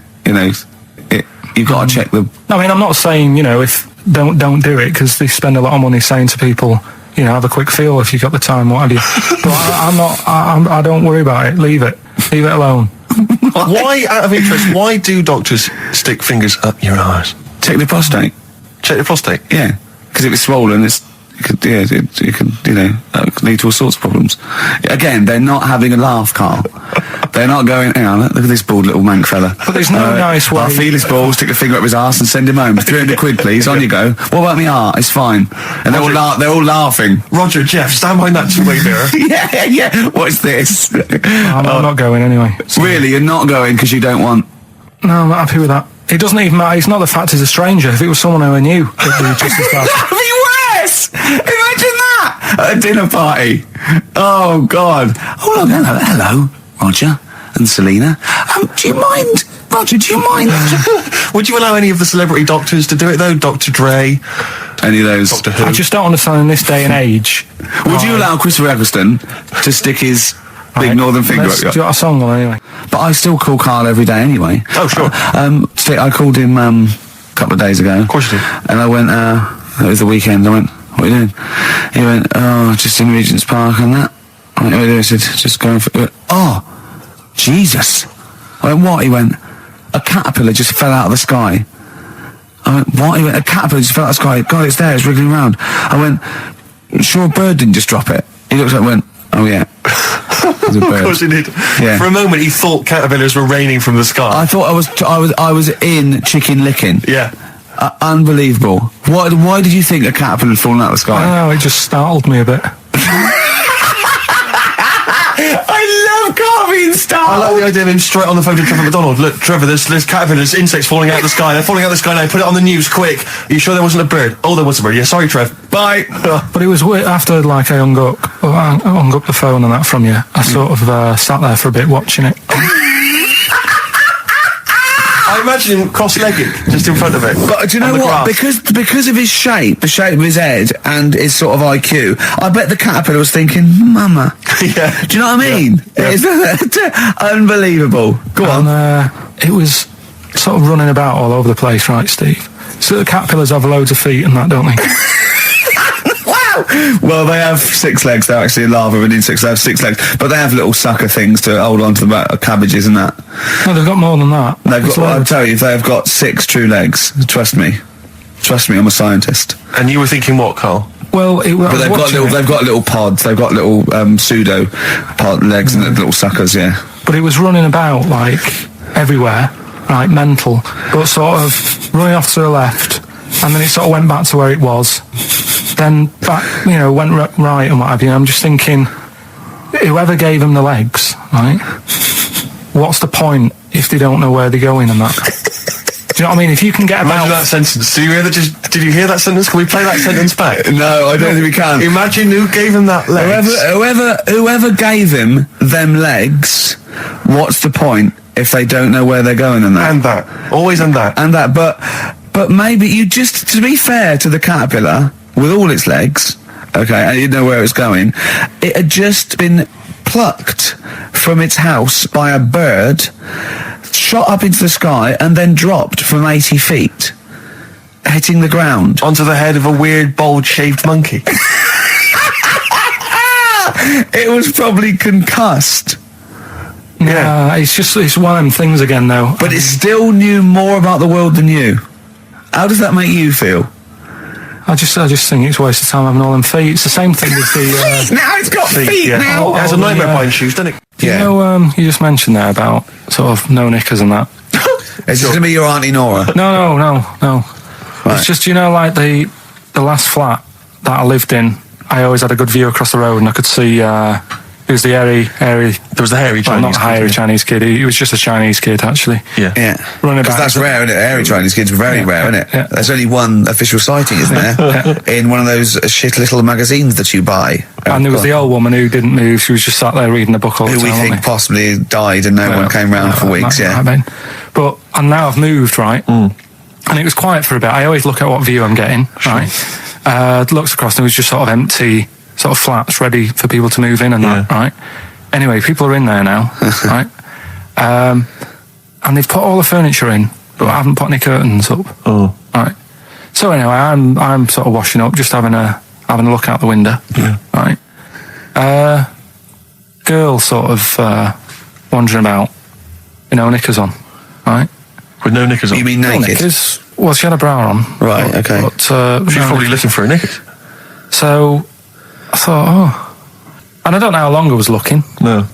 You've got to check the... No, I mean, I'm not saying, if don't do it, because they spend a lot of money saying to people, have a quick feel if you've got the time, what have you. But I don't worry about it. Leave it alone. Why, out of interest, why do doctors stick fingers up your arse? Check the prostate. Check the prostate? Yeah, because if it's swollen, it could lead to all sorts of problems. Again, they're not having a laugh, Carl. They're not going, hang on, look at this bald little mank fella. But there's no nice way. I'll feel his balls, stick a finger up his arse and send him home. £300, please, on you go. What about me art? It's fine. And they're all laughing. Roger, Jeff, stand behind that two-way mirror. yeah, what's this? I'm not going anyway. So. Really, you're not going because you don't want... No, I'm not happy with that. It doesn't even matter. It's not the fact he's a stranger. If it was someone who I knew, it'd be just as bad. Imagine that at a dinner party. Oh God. Oh look, hello, Roger and Selena. Do you mind, Roger? Do you mind? Would you allow any of the celebrity doctors to do it though? Dr. Dre, any of those? Doctor Who. I just don't understand in this day and age. Would you allow Christopher Eccleston to stick his big northern finger up your... Do you got a song on anyway? But I still call Carl every day anyway. Oh sure. I called him a couple of days ago. Of course you did. And I went. It was the weekend. I went, what are you doing? He went, oh, just in Regent's Park and that. I went, what are you doing? I said, just going for... He went, oh, Jesus. I went, what? He went, a caterpillar just fell out of the sky. I went, what? He went, a caterpillar just fell out of the sky. God, it's there, it's wriggling around. I went, sure a bird didn't just drop it? He looked up and went, oh yeah. It was a bird. Of course he did. Yeah. For a moment he thought caterpillars were raining from the sky. I thought I was in Chicken Licking. Yeah. Unbelievable. Why did you think a caterpillar had fallen out of the sky? I don't know, it just startled me a bit. I love Carl being startled. I like the idea of him straight on the phone to Trevor McDonald. Look, Trevor, there's caterpillars, there's insects falling out of the sky. They're falling out of the sky now. Put it on the news, quick. Are you sure there wasn't a bird? Oh, there was a bird. Yeah, sorry, Trev. Bye. But it was weird. After like I hung up the phone and that from you, I sort of sat there for a bit watching it. I imagine him cross-legged, just in front of it. But do you know what? Because of his shape, the shape of his head, and his sort of IQ, I bet the caterpillar was thinking, "Mama." Yeah. Do you know what I mean? Yeah. It's unbelievable. Go on. It was sort of running about all over the place, right, Steve? So the caterpillars have loads of feet and that, don't they? Wow. Well, they have 6 legs. They're actually larvae with insects. They have 6 legs, but they have little sucker things to hold on to the back of cabbages and that. No, they've got more than that. They've got. I'll tell you, they've got 6 true legs. Trust me. I'm a scientist. And you were thinking what, Carl? Well, But they've got little pods. They've got little pseudo pod legs and little suckers. Yeah. But it was running about like everywhere, right, mental, but sort of running off to the left, and then it sort of went back to where it was, then back, went right and what have you. I'm just thinking, whoever gave them the legs, right, what's the point if they don't know where they're going and that? Do you know what I mean? If you can get about... Imagine that sentence. Did you hear that sentence? Can we play that sentence back? No, I don't think we can. Imagine who gave him that legs. Whoever gave him them legs, what's the point if they don't know where they're going and that? And that. Always and that. And that, but maybe you just, to be fair to the caterpillar, with all its legs, okay, and you didn't know where it was going, it had just been plucked from its house by a bird, shot up into the sky, and then dropped from 80 feet, hitting the ground. Onto the head of a weird, bold-shaved monkey. It was probably concussed. Yeah, it's one of them things again, though. But it still knew more about the world than you. How does that make you feel? I just think it's a waste of time having all them feet. It's the same thing with the... Now it's got feet now! It has a nightmare buying shoes, doesn't it? You know, you just mentioned there about sort of no knickers and that. Is this going to be your Auntie Nora? No. Right. It's just, like the last flat that I lived in, I always had a good view across the road and I could see... It was the hairy... There was the hairy Chinese not hairy Chinese kid. He was just a Chinese kid, actually. Yeah. Running Because about. that's rare, isn't it? Hairy Chinese kids are very rare, isn't it? Yeah. There's only one official sighting, isn't there? In one of those shit little magazines that you buy. And there was the old woman who didn't move. She was just sat there reading a book all the who time. we think possibly died and no one came round for weeks, And now I've moved, right? And it was quiet for a bit. I always look at what view I'm getting, right? Looks across and it was just sort of empty, sort of flats ready for people to move in and that, right? Anyway, people are in there now, right? And they've put all the furniture in, but I haven't put any curtains up. Oh. Right. So anyway, I'm sort of washing up, just having a look out the window. Yeah. Right. Girl sort of wandering about, knickers on, right? With no knickers on? You mean naked? Knickers. Well, she had a bra on. Right, okay. But, She's probably looking for a knickers. So I thought, and I don't know how long I was looking. No.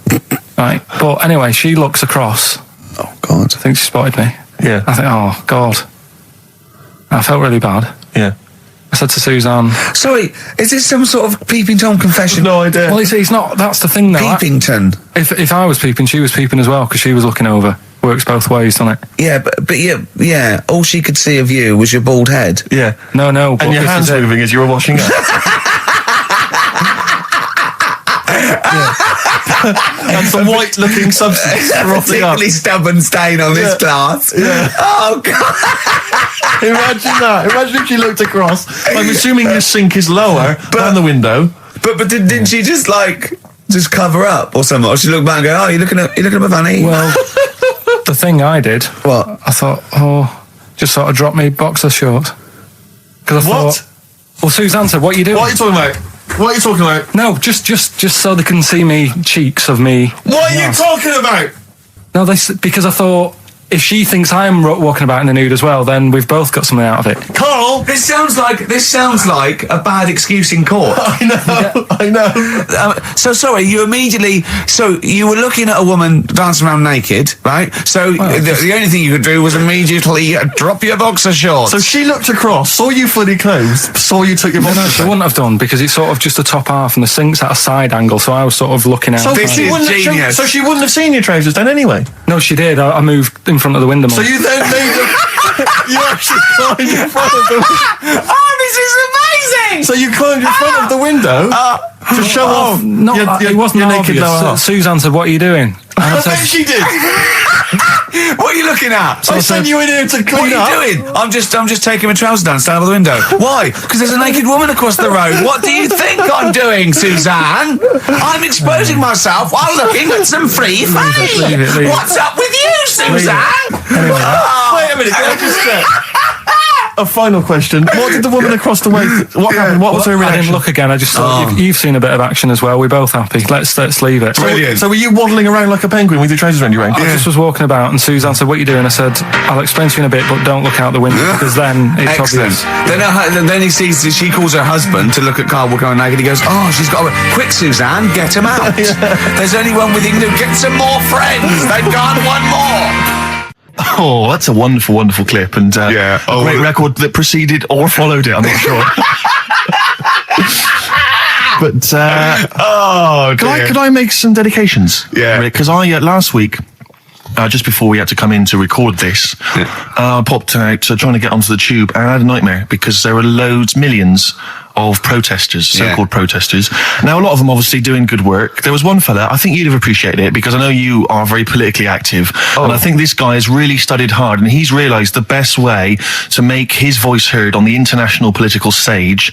Right. But anyway, she looks across. Oh, God. I think she spotted me. Yeah. I think, oh, God. I felt really bad. Yeah. I said to Suzanne... Sorry, is this some sort of Peeping Tom confession? No idea. Well, he's not... That's the thing, though. Peepington. If I was peeping, she was peeping as well, because she was looking over. Works both ways, doesn't it? Yeah, but yeah, all she could see of you was your bald head. Yeah. No, but and your hands moving as you were washing up. And some white-looking substance frothing up. Particularly stubborn stain on this glass. Yeah. Oh, God. Imagine that. Imagine if she looked across. I'm assuming your sink is lower than the window. But didn't she just cover up or something? Or she looked back and go, "Oh, you looking at my fanny?" Well, the thing I did... What? I thought, just sort of drop me boxer shorts. Because I thought... Well, Suzanne said, "What are you doing?" What are you talking about? What are you talking about? No, just so they can see me cheeks of me. What are you talking about? No, because I thought if she thinks I'm walking about in the nude as well, then we've both got something out of it. Carl, This sounds like a bad excuse in court. I know. So sorry, you were looking at a woman dancing around naked, right? So the only thing you could do was immediately drop your boxer shorts. So she looked across, saw you fully clothed, saw you took your boxer No, she wouldn't have done because it's sort of just the top half and the sink's at a side angle, so I was sort of looking out. So This is genius. So she wouldn't have seen your trousers then anyway. No, she did. I moved in front of the window more. So you then made them. You actually climbed in front of them. Oh, this is doing? So you climbed in front of the window to show off It wasn't your naked obvious. lower half. Suzanne said, "What are you doing?" And I I said, bet she did. What are you looking at? I sent you in here to What clean are up. you doing? I'm just taking my trousers down, standing by the window. Why? Because there's a naked woman across the road. What do you think I'm doing, Suzanne? I'm exposing myself while looking at some free fame. leave it. What's up with you, Suzanne? Wait a minute, can I just check? A final question. What did the woman across the way... What happened? What was her I reaction? didn't look again. I just thought you've seen a bit of action as well. We're both happy. Let's leave it. Brilliant. So were you waddling around like a penguin with your trousers around your waist? I just was walking about, and Suzanne said, "What are you doing?" I said, "I'll explain to you in a bit, but don't look out the window because then it's Excellent. obvious." Then he sees, she calls her husband to look at Carl walking around naked. He goes, "Oh, she's got quick, Suzanne, get him out. There's only one with him. Get some more friends. They've gone one more." Oh, that's a wonderful, wonderful clip, and a great record that preceded or followed it. I'm not sure. But could I make some dedications? Yeah. Because I last week. Just before we had to come in to record this, I popped out trying to get onto the tube, and I had a nightmare because there were millions of protesters, so-called protesters. Now, a lot of them obviously doing good work. There was one fella, I think you'd have appreciated it because I know you are very politically active, and I think this guy has really studied hard, and he's realised the best way to make his voice heard on the international political stage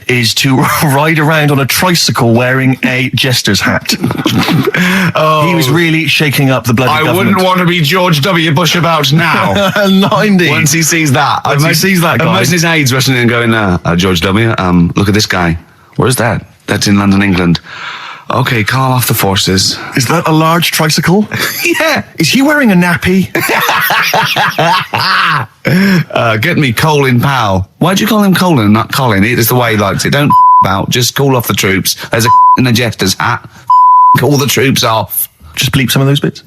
is to ride around on a tricycle wearing a jester's hat. He was really shaking up the bloody government. Want to be George W. Bush about now. Not indeed. Once he sees that. Once he sees that guy. Most of his aides rushing in and going, George W., look at this guy. Where's that? That's in London, England. Okay, calm off the forces. Is that a large tricycle? Yeah. Is he wearing a nappy? Get me Colin Powell. Why'd you call him Colin, not Colin? It's the way he likes it. Don't about. Just call off the troops. There's a in a jester's hat. All the troops off. Just bleep some of those bits.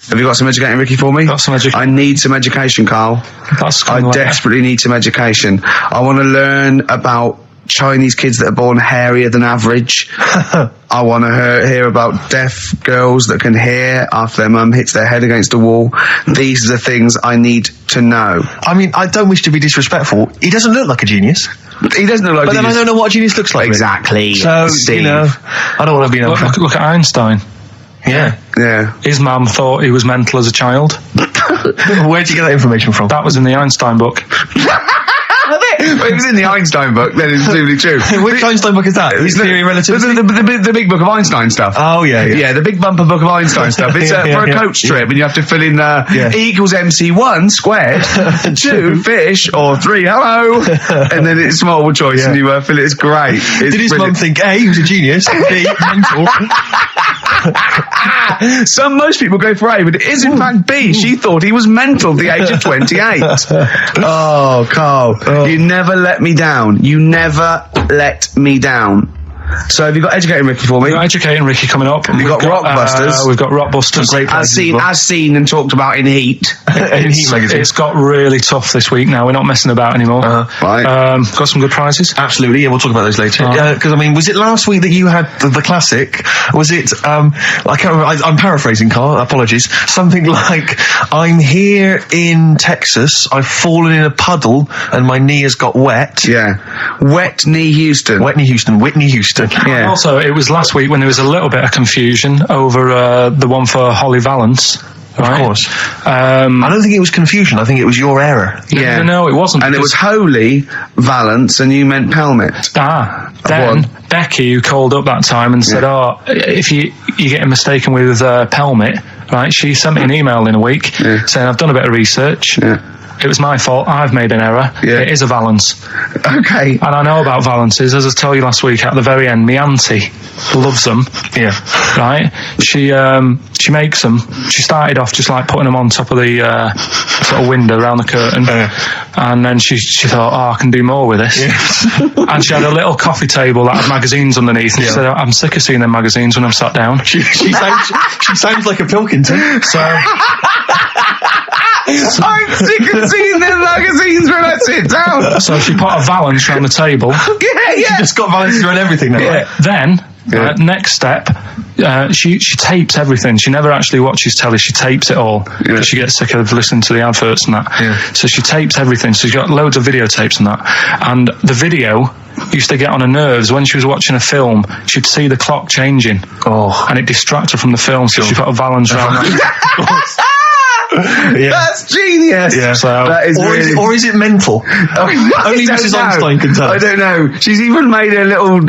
Have you got some educating, Ricky, for me? Got some I need some education, Carl. That's I kind of desperately need some education. I want to learn about Chinese kids that are born hairier than average. I want to hear about deaf girls that can hear after their mum hits their head against a wall. These are the things I need to know. I mean, I don't wish to be disrespectful. He doesn't look like a genius. He doesn't look like But then I don't know what a genius looks like. Exactly. So, Steve. you know, I don't want to be... Look at Einstein. Yeah. Yeah. His mum thought he was mental as a child. Where'd you get that information from? That was in the Einstein book. Well, it was in the Einstein book, then it's presumably true. Which Einstein book is that? His Theory of Relativity? The big book of Einstein stuff. Oh, yeah. Yeah, the big bumper book of Einstein stuff. It's for a coach trip, and you have to fill in E equals MC1 squared, 2 fish, or 3 hello, and then it's multiple choice, and you fill it. It's great. It's Did his mum think, A, he was a genius, B, mental? Most people go for A, but it is in fact B. She thought he was mental at the age of 28. Oh, Carl, you never let me down. You never let me down. So have you got Educating Ricky for me? We've got Educating Ricky coming up. We've got Rockbusters. We've got Rockbusters. As seen and talked about in Heat. It's got really tough this week now. We're not messing about anymore. Right. Got some good prizes. Absolutely, yeah, we'll talk about those later. Because, I mean, was it last week that you had the classic? Was it, I can't remember, I'm paraphrasing, Carl, apologies. Something like, I'm here in Texas, I've fallen in a puddle, and my knee has got wet. Yeah. Wet Knee Houston. Whitney Houston. Yeah. Also, it was last week when there was a little bit of confusion over the one for Holly Valance. Right? Of course. I don't think it was confusion. I think it was your error. Yeah. No, it wasn't. And it was Holy Valance, and you meant Pelmet. Then Becky, who called up that time and said, if you're getting mistaken with Pelmet, right, she sent me an email in a week saying, I've done a bit of research. Yeah. It was my fault. I've made an error. Yeah. It is a Valance. Okay. And I know about Valances. As I told you last week, at the very end, my auntie loves them. Yeah. Right? She makes them. She started off just like putting them on top of the sort of window around the curtain. And then she thought, I can do more with this. Yeah. And she had a little coffee table that had magazines underneath. And she said, I'm sick of seeing them magazines when I'm sat down. She sounds like a Pilkington. So... I'm sick of seeing them magazines when I sit down. So she put a Valance around the table. Yeah. She just got Valance around everything now. Yeah. Then, next step, She tapes everything. She never actually watches telly. She tapes it all because she gets sick of listening to the adverts and that. Yeah. So she tapes everything. So she's got loads of videotapes and that. And the video used to get on her nerves. When she was watching a film, she'd see the clock changing. Oh. And it distracted her from the film. So she put a balance around that. That's genius. Yeah. So, That is Or is it mental? Only Mrs. Einstein can tell. I don't know. She's even made her little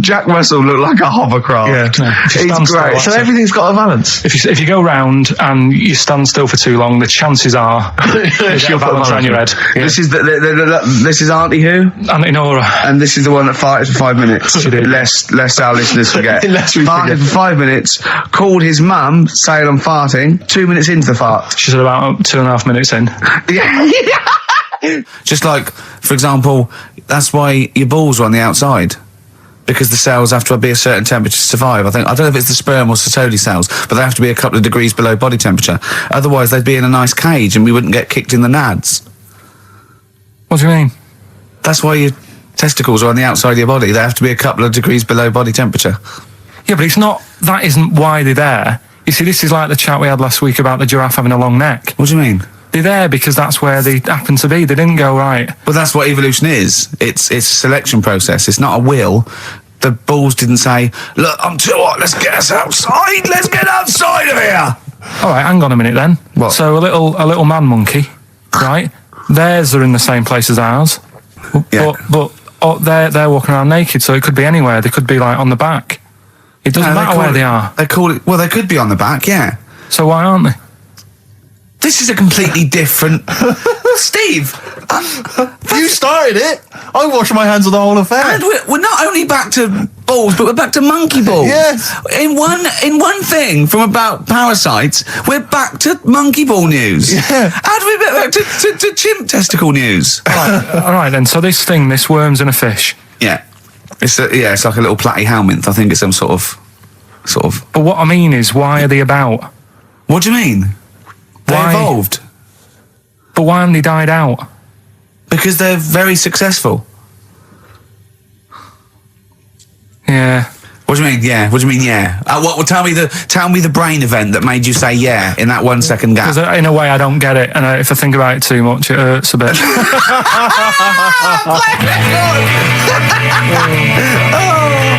Jack Russell look like a hovercraft. Yeah. if you It's stand still, great. that's So it. everything's got a balance. If you go round and you stand still for too long, the chances are you get She'll a put balance a around your head. Yeah. This is this is Auntie Who, Auntie Nora. and this is the one that farted for 5 minutes. She did. Lest our listeners forget. Lest we farted forget. for 5 minutes. Called his mum, saying I'm farting. 2 minutes into the fart. She's at about 2.5 minutes in. Yeah. Just like, for example, that's why your balls are on the outside. Because the cells have to be a certain temperature to survive. I don't know if it's the sperm or Sertoli cells, but they have to be a couple of degrees below body temperature. Otherwise, they'd be in a nice cage and we wouldn't get kicked in the nads. What do you mean? That's why your testicles are on the outside of your body. They have to be a couple of degrees below body temperature. Yeah, but it's not. That isn't why they're there. You see, this is like the chat we had last week about the giraffe having a long neck. What do you mean? They're there because that's where they happen to be. They didn't go right. Well, that's what evolution is. It's a selection process. It's not a will. The balls didn't say, look, I'm too hot, let's get us outside. Let's get outside of here. All right, hang on a minute then. What? So a little man monkey, right? Theirs are in the same place as ours. Yeah. But they're walking around naked, so it could be anywhere. They could be like on the back. It doesn't matter where they are. They call it, well, they could be on the back, yeah. So why aren't they? This is a completely different... Steve! You started it. I wash my hands of the whole affair. And we're not only back to balls, but we're back to monkey balls. Yes. In one thing from about parasites, we're back to monkey ball news. Yeah. How do we get back to chimp testicle news? All right then. So this worm's in a fish. Yeah. It's like a little platyhelminth. I think it's some sort of... But what I mean is, why are they about? What do you mean? They Why? evolved. But why haven't they died out? Because they're very successful. Yeah. What do you mean, yeah? What do you mean, yeah? Well, tell me the brain event that made you say yeah in that 1 second gap. Because in a way I don't get it, and if I think about it too much, it hurts a bit.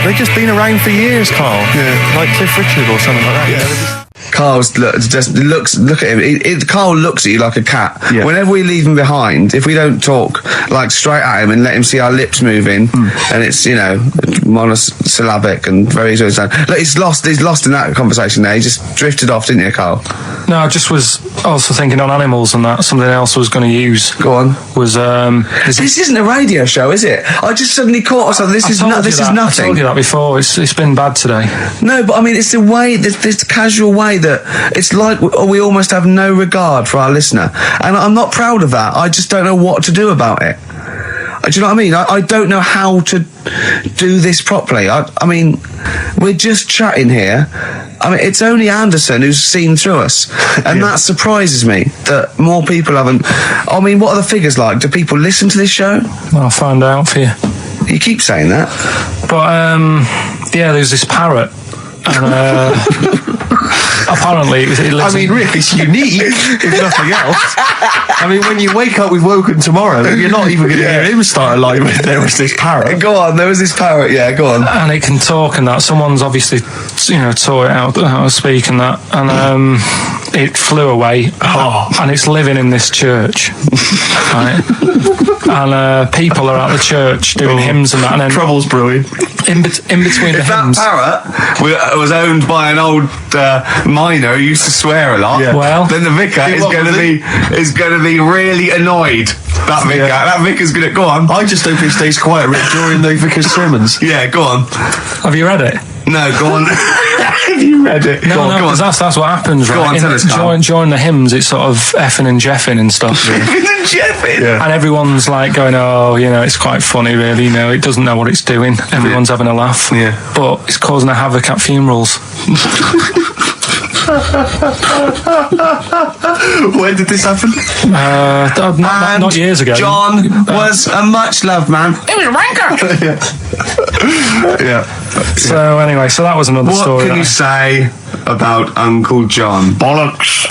They've just been around for years, Carl. Yeah. Like Cliff Richard or something like that. Yeah. Carl's look at him. Carl looks at you like a cat. Yeah. Whenever we leave him behind, if we don't talk like straight at him and let him see our lips moving, and it's monosyllabic and very easy to understand. Look, he's lost in that conversation there. He just drifted off, didn't you, Carl? No, I just was also thinking on animals and that. Something else I was going to use. Go on. Was This isn't a radio show, is it? I just suddenly caught myself. This is I told nothing. you that before. It's been bad today. No, but I mean, it's the way, this casual way that it's like we almost have no regard for our listener. And I'm not proud of that. I just don't know what to do about it. Do you know what I mean? I don't know how to do this properly. I mean, we're just chatting here. I mean, it's only Anderson who's seen through us. And that surprises me that more people haven't. I mean, what are the figures like? Do people listen to this show? I'll find out for you. You keep saying that. But, yeah, there's this parrot. And, apparently, it lives Rick, it's unique, if nothing else. I mean, when you wake up with Woken tomorrow, you're not even going to hear him start a line with, there was this parrot. Go on, there was this parrot, yeah, go on. and it can talk and that. Someone's obviously, taught it how to speak and that. And it flew away. And it's living in this church. Right? And people are at the church doing hymns and that. And then Trouble's brewing. in between the If that hymns. parrot was owned by an old miner who used to swear a lot, Yeah. Well, then the vicar is what going was to be really annoyed. That vicar, that vicar's going to go on. I just hope he stays quiet, Rick, during the vicar's sermons. Yeah, go on. Have you read it? No, go on. Have you read it? No, go on, no, go on. because that's what happens, right? Go on, tell us, Carl. During the hymns, it's sort of effing and jeffing and stuff. Jeffin. Yeah. And everyone's like going, oh, it's quite funny, really. It doesn't know what it's doing. Everyone's having a laugh. Yeah. But it's causing a havoc at funerals. When did this happen? Not years ago. John was a much loved man. He was a wanker. Yeah. So anyway, so that was another What story. can you say about Uncle John? Bollocks.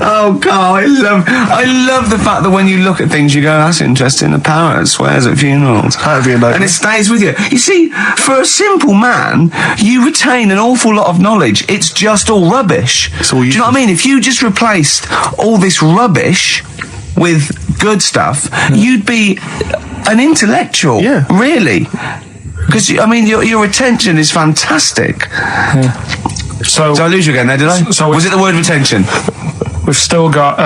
Oh, Carl, I love the fact that when you look at things, you go, that's interesting. The parrot swears at funerals. That'd be a nightmare. And it stays with you. You see, for a simple man, you retain an awful lot of knowledge. It's just all rubbish. Do you know what I mean? If you just replaced all this rubbish with good stuff, you'd be an intellectual. Yeah. Really. Because, I mean, your retention is fantastic. So Did I lose you again there, did I? So was it the word retention? we've still got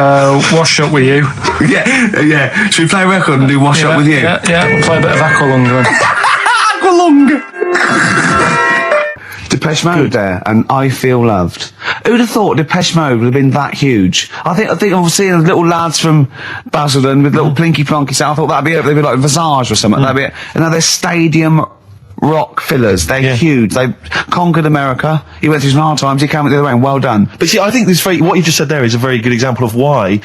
Wash Up With You. Yeah. Should we play a record and do Wash Up With You? Yeah, we'll play a bit of Aqualung then. Aqualung! Depeche Mode there, and I Feel Loved. Who'd have thought Depeche Mode would have been that huge? I think I've seen little lads from Basildon with little plinky plonky sound. I thought that'd be it. They'd be like Visage or something. That'd be it. And now they're stadium rock fillers. They're huge. They conquered America. He went through some hard times. He came out the other way, and well done. But see, I think what you just said there is a very good example of why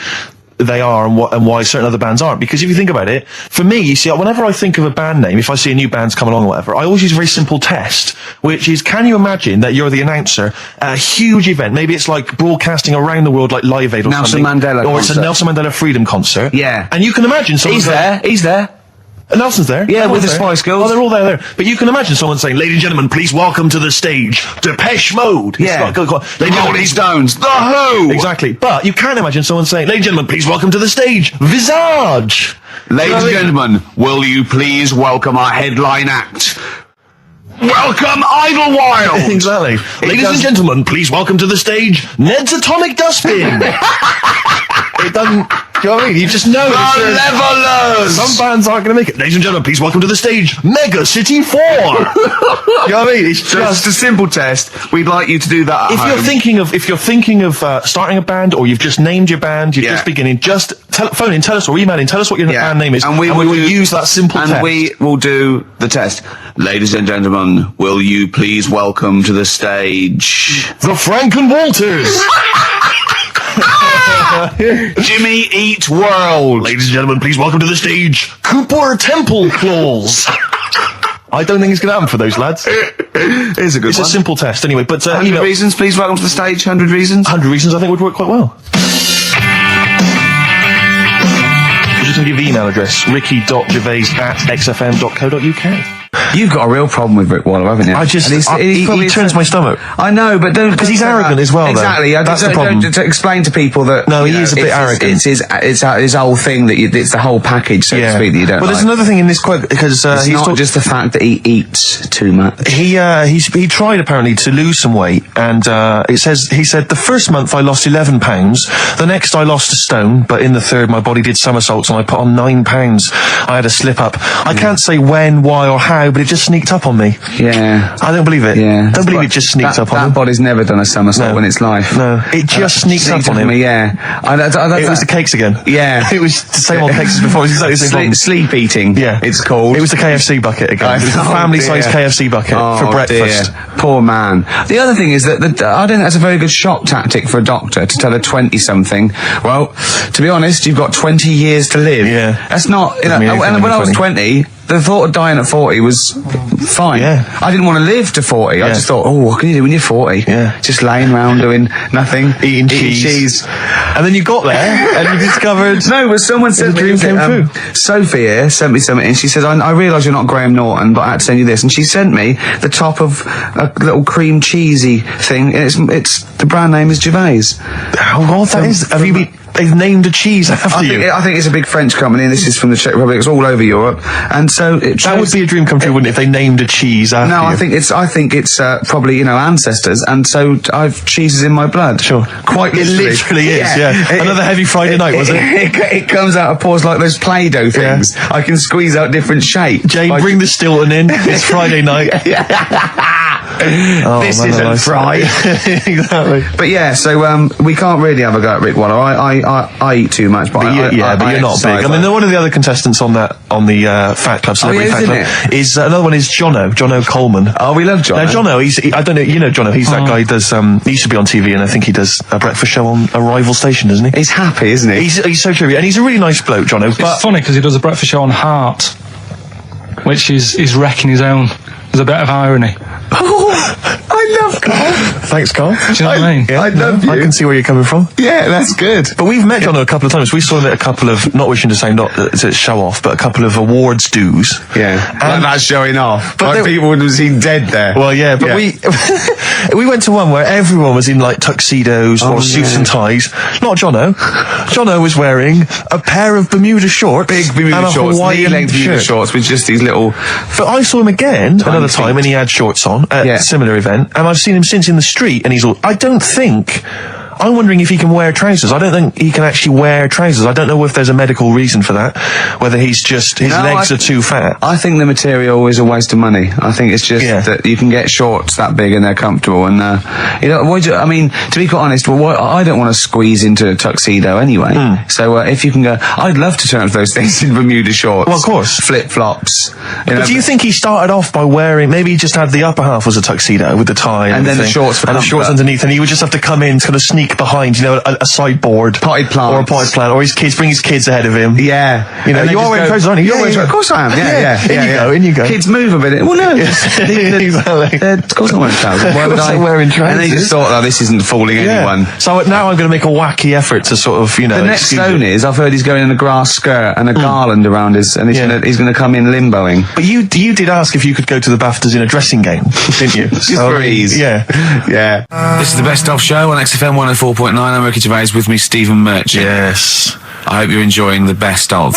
they are and why certain other bands aren't. Because if you think about it, for me, you see, whenever I think of a band name, if I see a new band's come along or whatever, I always use a very simple test, which is, can you imagine that you're the announcer at a huge event? Maybe it's like broadcasting around the world, like Live Aid or Nelson something. Mandela or it's a concert. Nelson Mandela Freedom concert. Yeah. And you can imagine someone He's there. Nelson's there. Yeah, with the Everyone's there. Spice Girls. Oh, they're all there. But you can imagine someone saying, ladies and gentlemen, please welcome to the stage, Depeche Mode. Yeah. The Rolling Stones. The Who. Exactly. But you can imagine someone saying, ladies and gentlemen, please welcome to the stage, Visage. Ladies and gentlemen, will you please welcome our headline act? Welcome Idlewild! Exactly. Ladies and gentlemen, please welcome to the stage, Ned's Atomic Dustbin. It doesn't... Do you know what I mean? You just know. The Levelers! Some bands aren't going to make it. Ladies and gentlemen, please welcome to the stage, Mega City 4. You know what I mean? It's Just a simple test. We'd like you to do that at if home. you're thinking of starting a band, or you've just named your band, you're just beginning, just phone in, tell us, or email in, tell us what your band name is, and we will use that simple test. And we will do the test. Ladies and gentlemen, will you please welcome to the stage the Franken Walters. Jimmy Eat World. Ladies and gentlemen, please welcome to the stage, Cooper Temple Claws. I don't think it's going to happen for those lads. Here's a good It's one. a simple test anyway, but 100 reasons, please welcome to the stage. 100 reasons. 100 reasons I think would work quite well. I'm just going to give the email address, ricky.gervais@xfm.co.uk. You've got a real problem with Rick Wallow, haven't you? He turns my stomach. I know, but don't... Because he's arrogant as well, though. Exactly. That's the problem. To explain to people that... No, he is a bit arrogant. It's his whole thing, that it's the whole package, so to speak, that you don't Well, there's like. another thing in this quote, because It's not just the fact that he eats too much. He tried apparently to lose some weight, and he said the first month I lost 11 pounds, the next I lost a stone, but in the third my body did somersaults and I put on 9 pounds. I had a slip up. I can't say when, why, or how, but it just sneaked up on me. Yeah. I don't believe it. Yeah. Don't believe it just sneaked up on That him. body's never done a somersault in its life. No, it just sneaked up on him. Me, yeah. It was the cakes again. Yeah. It was the same old cakes as before. It was exactly the same problem. Sleep eating. Yeah. It's called. It was the KFC bucket again. It was the family-sized KFC bucket for breakfast. Dear. Poor man. The other thing is that I don't think that's a very good shock tactic for a doctor to tell a 20-something, well, to be honest, you've got 20 years to live. Yeah. That's not, you know, and when I was 20, the thought of dying at 40 was fine. Yeah. I didn't want to live to 40. I just thought, what can you do when you're 40? Yeah. Just laying around doing nothing. Eating cheese. And then you got there and you discovered... No, but someone said the dream came true. Sophie here sent me something, and she says, I realise you're not Graham Norton, but I had to send you this. And she sent me the top of a little cream cheesy thing. It's the brand name is Gervais. How odd that is. They've named a cheese after you. I think it's a big French company, and this is from the Czech Republic. It's all over Europe, and so That would be a dream come true, wouldn't it, if they named a cheese after you? No, I think it's probably, ancestors, and so I've cheeses in my blood. Sure. Quite literally. It literally is, yeah. Another heavy Friday night, was it? It comes out of pores like those Play-Doh things. Yeah. I can squeeze out different shapes. Jane, bring the Stilton in. It's Friday night. This isn't Fry. Exactly. But yeah, so we can't really have a go at Rick Waller. I eat too much, but But you're not big. I mean, one of the other contestants on the Fat Club, Celebrity Fat Club, is another one is Jono Coleman. Oh, we love Jono. Now, Jono, I don't know, you know Jono, he's that guy who does, he used to be on TV, and I think he does a breakfast show on a rival station, doesn't he? He's happy, isn't he? He's so true, and he's a really nice bloke, Jono. It's funny because he does a breakfast show on Heart, which he's wrecking his own. There's a bit of irony. I love Carl. Thanks, Carl. Do you know what I mean? I love you. I can see where you're coming from. Yeah, that's good. But we've met Jono a couple of times. We saw him at a couple of, not wishing to say not to show off, but a couple of awards dues. Yeah, like that's showing off. But like people would have seen dead there. Well, yeah, but we went to one where everyone was in like tuxedos or suits and ties. Not Jono. Jono was wearing a pair of Bermuda shorts, Big Bermuda and a shorts, Hawaiian knee-length Bermuda shirt. shorts with just these little. But I saw him again another feet. time, and he had shorts on at a similar event, and I've seen him since in the street, and he's all. I'm wondering if he can wear trousers. I don't think he can actually wear trousers. I don't know if there's a medical reason for that, whether he's just, his legs are too fat. I think the material is a waste of money. I think it's just that you can get shorts that big and they're comfortable, and I mean, to be quite honest, I don't want to squeeze into a tuxedo anyway. So if you can go, I'd love to turn up those things in Bermuda shorts. Well, of course. Flip-flops. But do you think he started off by wearing, maybe he just had the upper half was a tuxedo with the tie and then the shorts for and the shorts comfort. underneath, and he would just have to come in, kind of sneak behind, a sideboard, potted plant, or a potted plant, or bring his kids ahead of him. Yeah, you are wearing trousers, aren't you? Yeah, of course I am. Yeah. In you go. Kids move a bit. Well, no, exactly. Of course I'm wearing trousers. Why would I? Wearing trousers. And they just thought, oh, this isn't fooling anyone. So now I'm going to make a wacky effort to sort of, The next stone is, I've heard he's going in a grass skirt and a garland around his, and he's going to come in limboing. But you did ask if you could go to the BAFTAs in a dressing gown, didn't you? Just for ease. Yeah. This is the Best Of Show on XFM 104.9. I'm Ricky Gervais, with me Stephen Merchant. Yes. I hope you're enjoying the Best Of.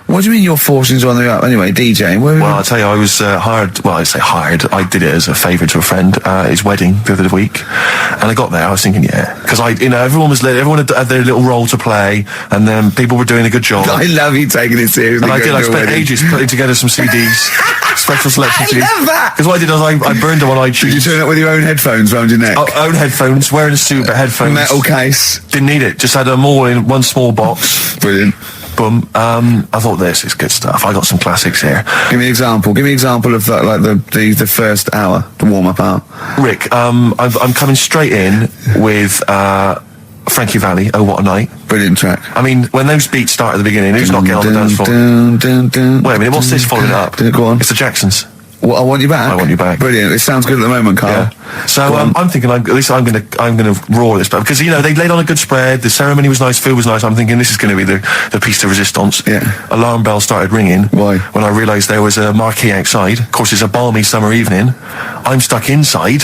What do you mean your fortunes are on the up? Anyway, DJing. Well, I'll tell you, I was hired. Well, I say hired. I did it as a favour to a friend. His wedding the other week, and I got there. I was thinking, because everyone had their little role to play, and then people were doing a good job. I love you taking it seriously. And I did. I spent ages putting together some CDs, special selection CDs. I love that. Because what I did was I burned them on iTunes. Did you turn up with your own headphones around your neck? Own headphones, wearing a suit, but headphones. Metal case. Didn't need it. Just had them all in one small box. Brilliant. Boom. I thought this is good stuff. I got some classics here. Give me an example. Give me an example of that, like the first hour, the warm up hour. Rick, I'm coming straight in with Frankie Valli. Oh, what a night! Brilliant track. I mean, when those beats start at the beginning, who's not getting on the dance floor? Wait a minute, what's this following up? Go on. It's the Jacksons. What, I Want You Back? I Want You Back. Brilliant. It sounds good at the moment, Carl. Yeah. So I'm thinking, at least I'm gonna roar this back, because they laid on a good spread. The ceremony was nice, food was nice. I'm thinking this is going to be the piece de resistance. Yeah. Alarm bell started ringing. Why? When I realised there was a marquee outside. Of course, it's a balmy summer evening. I'm stuck inside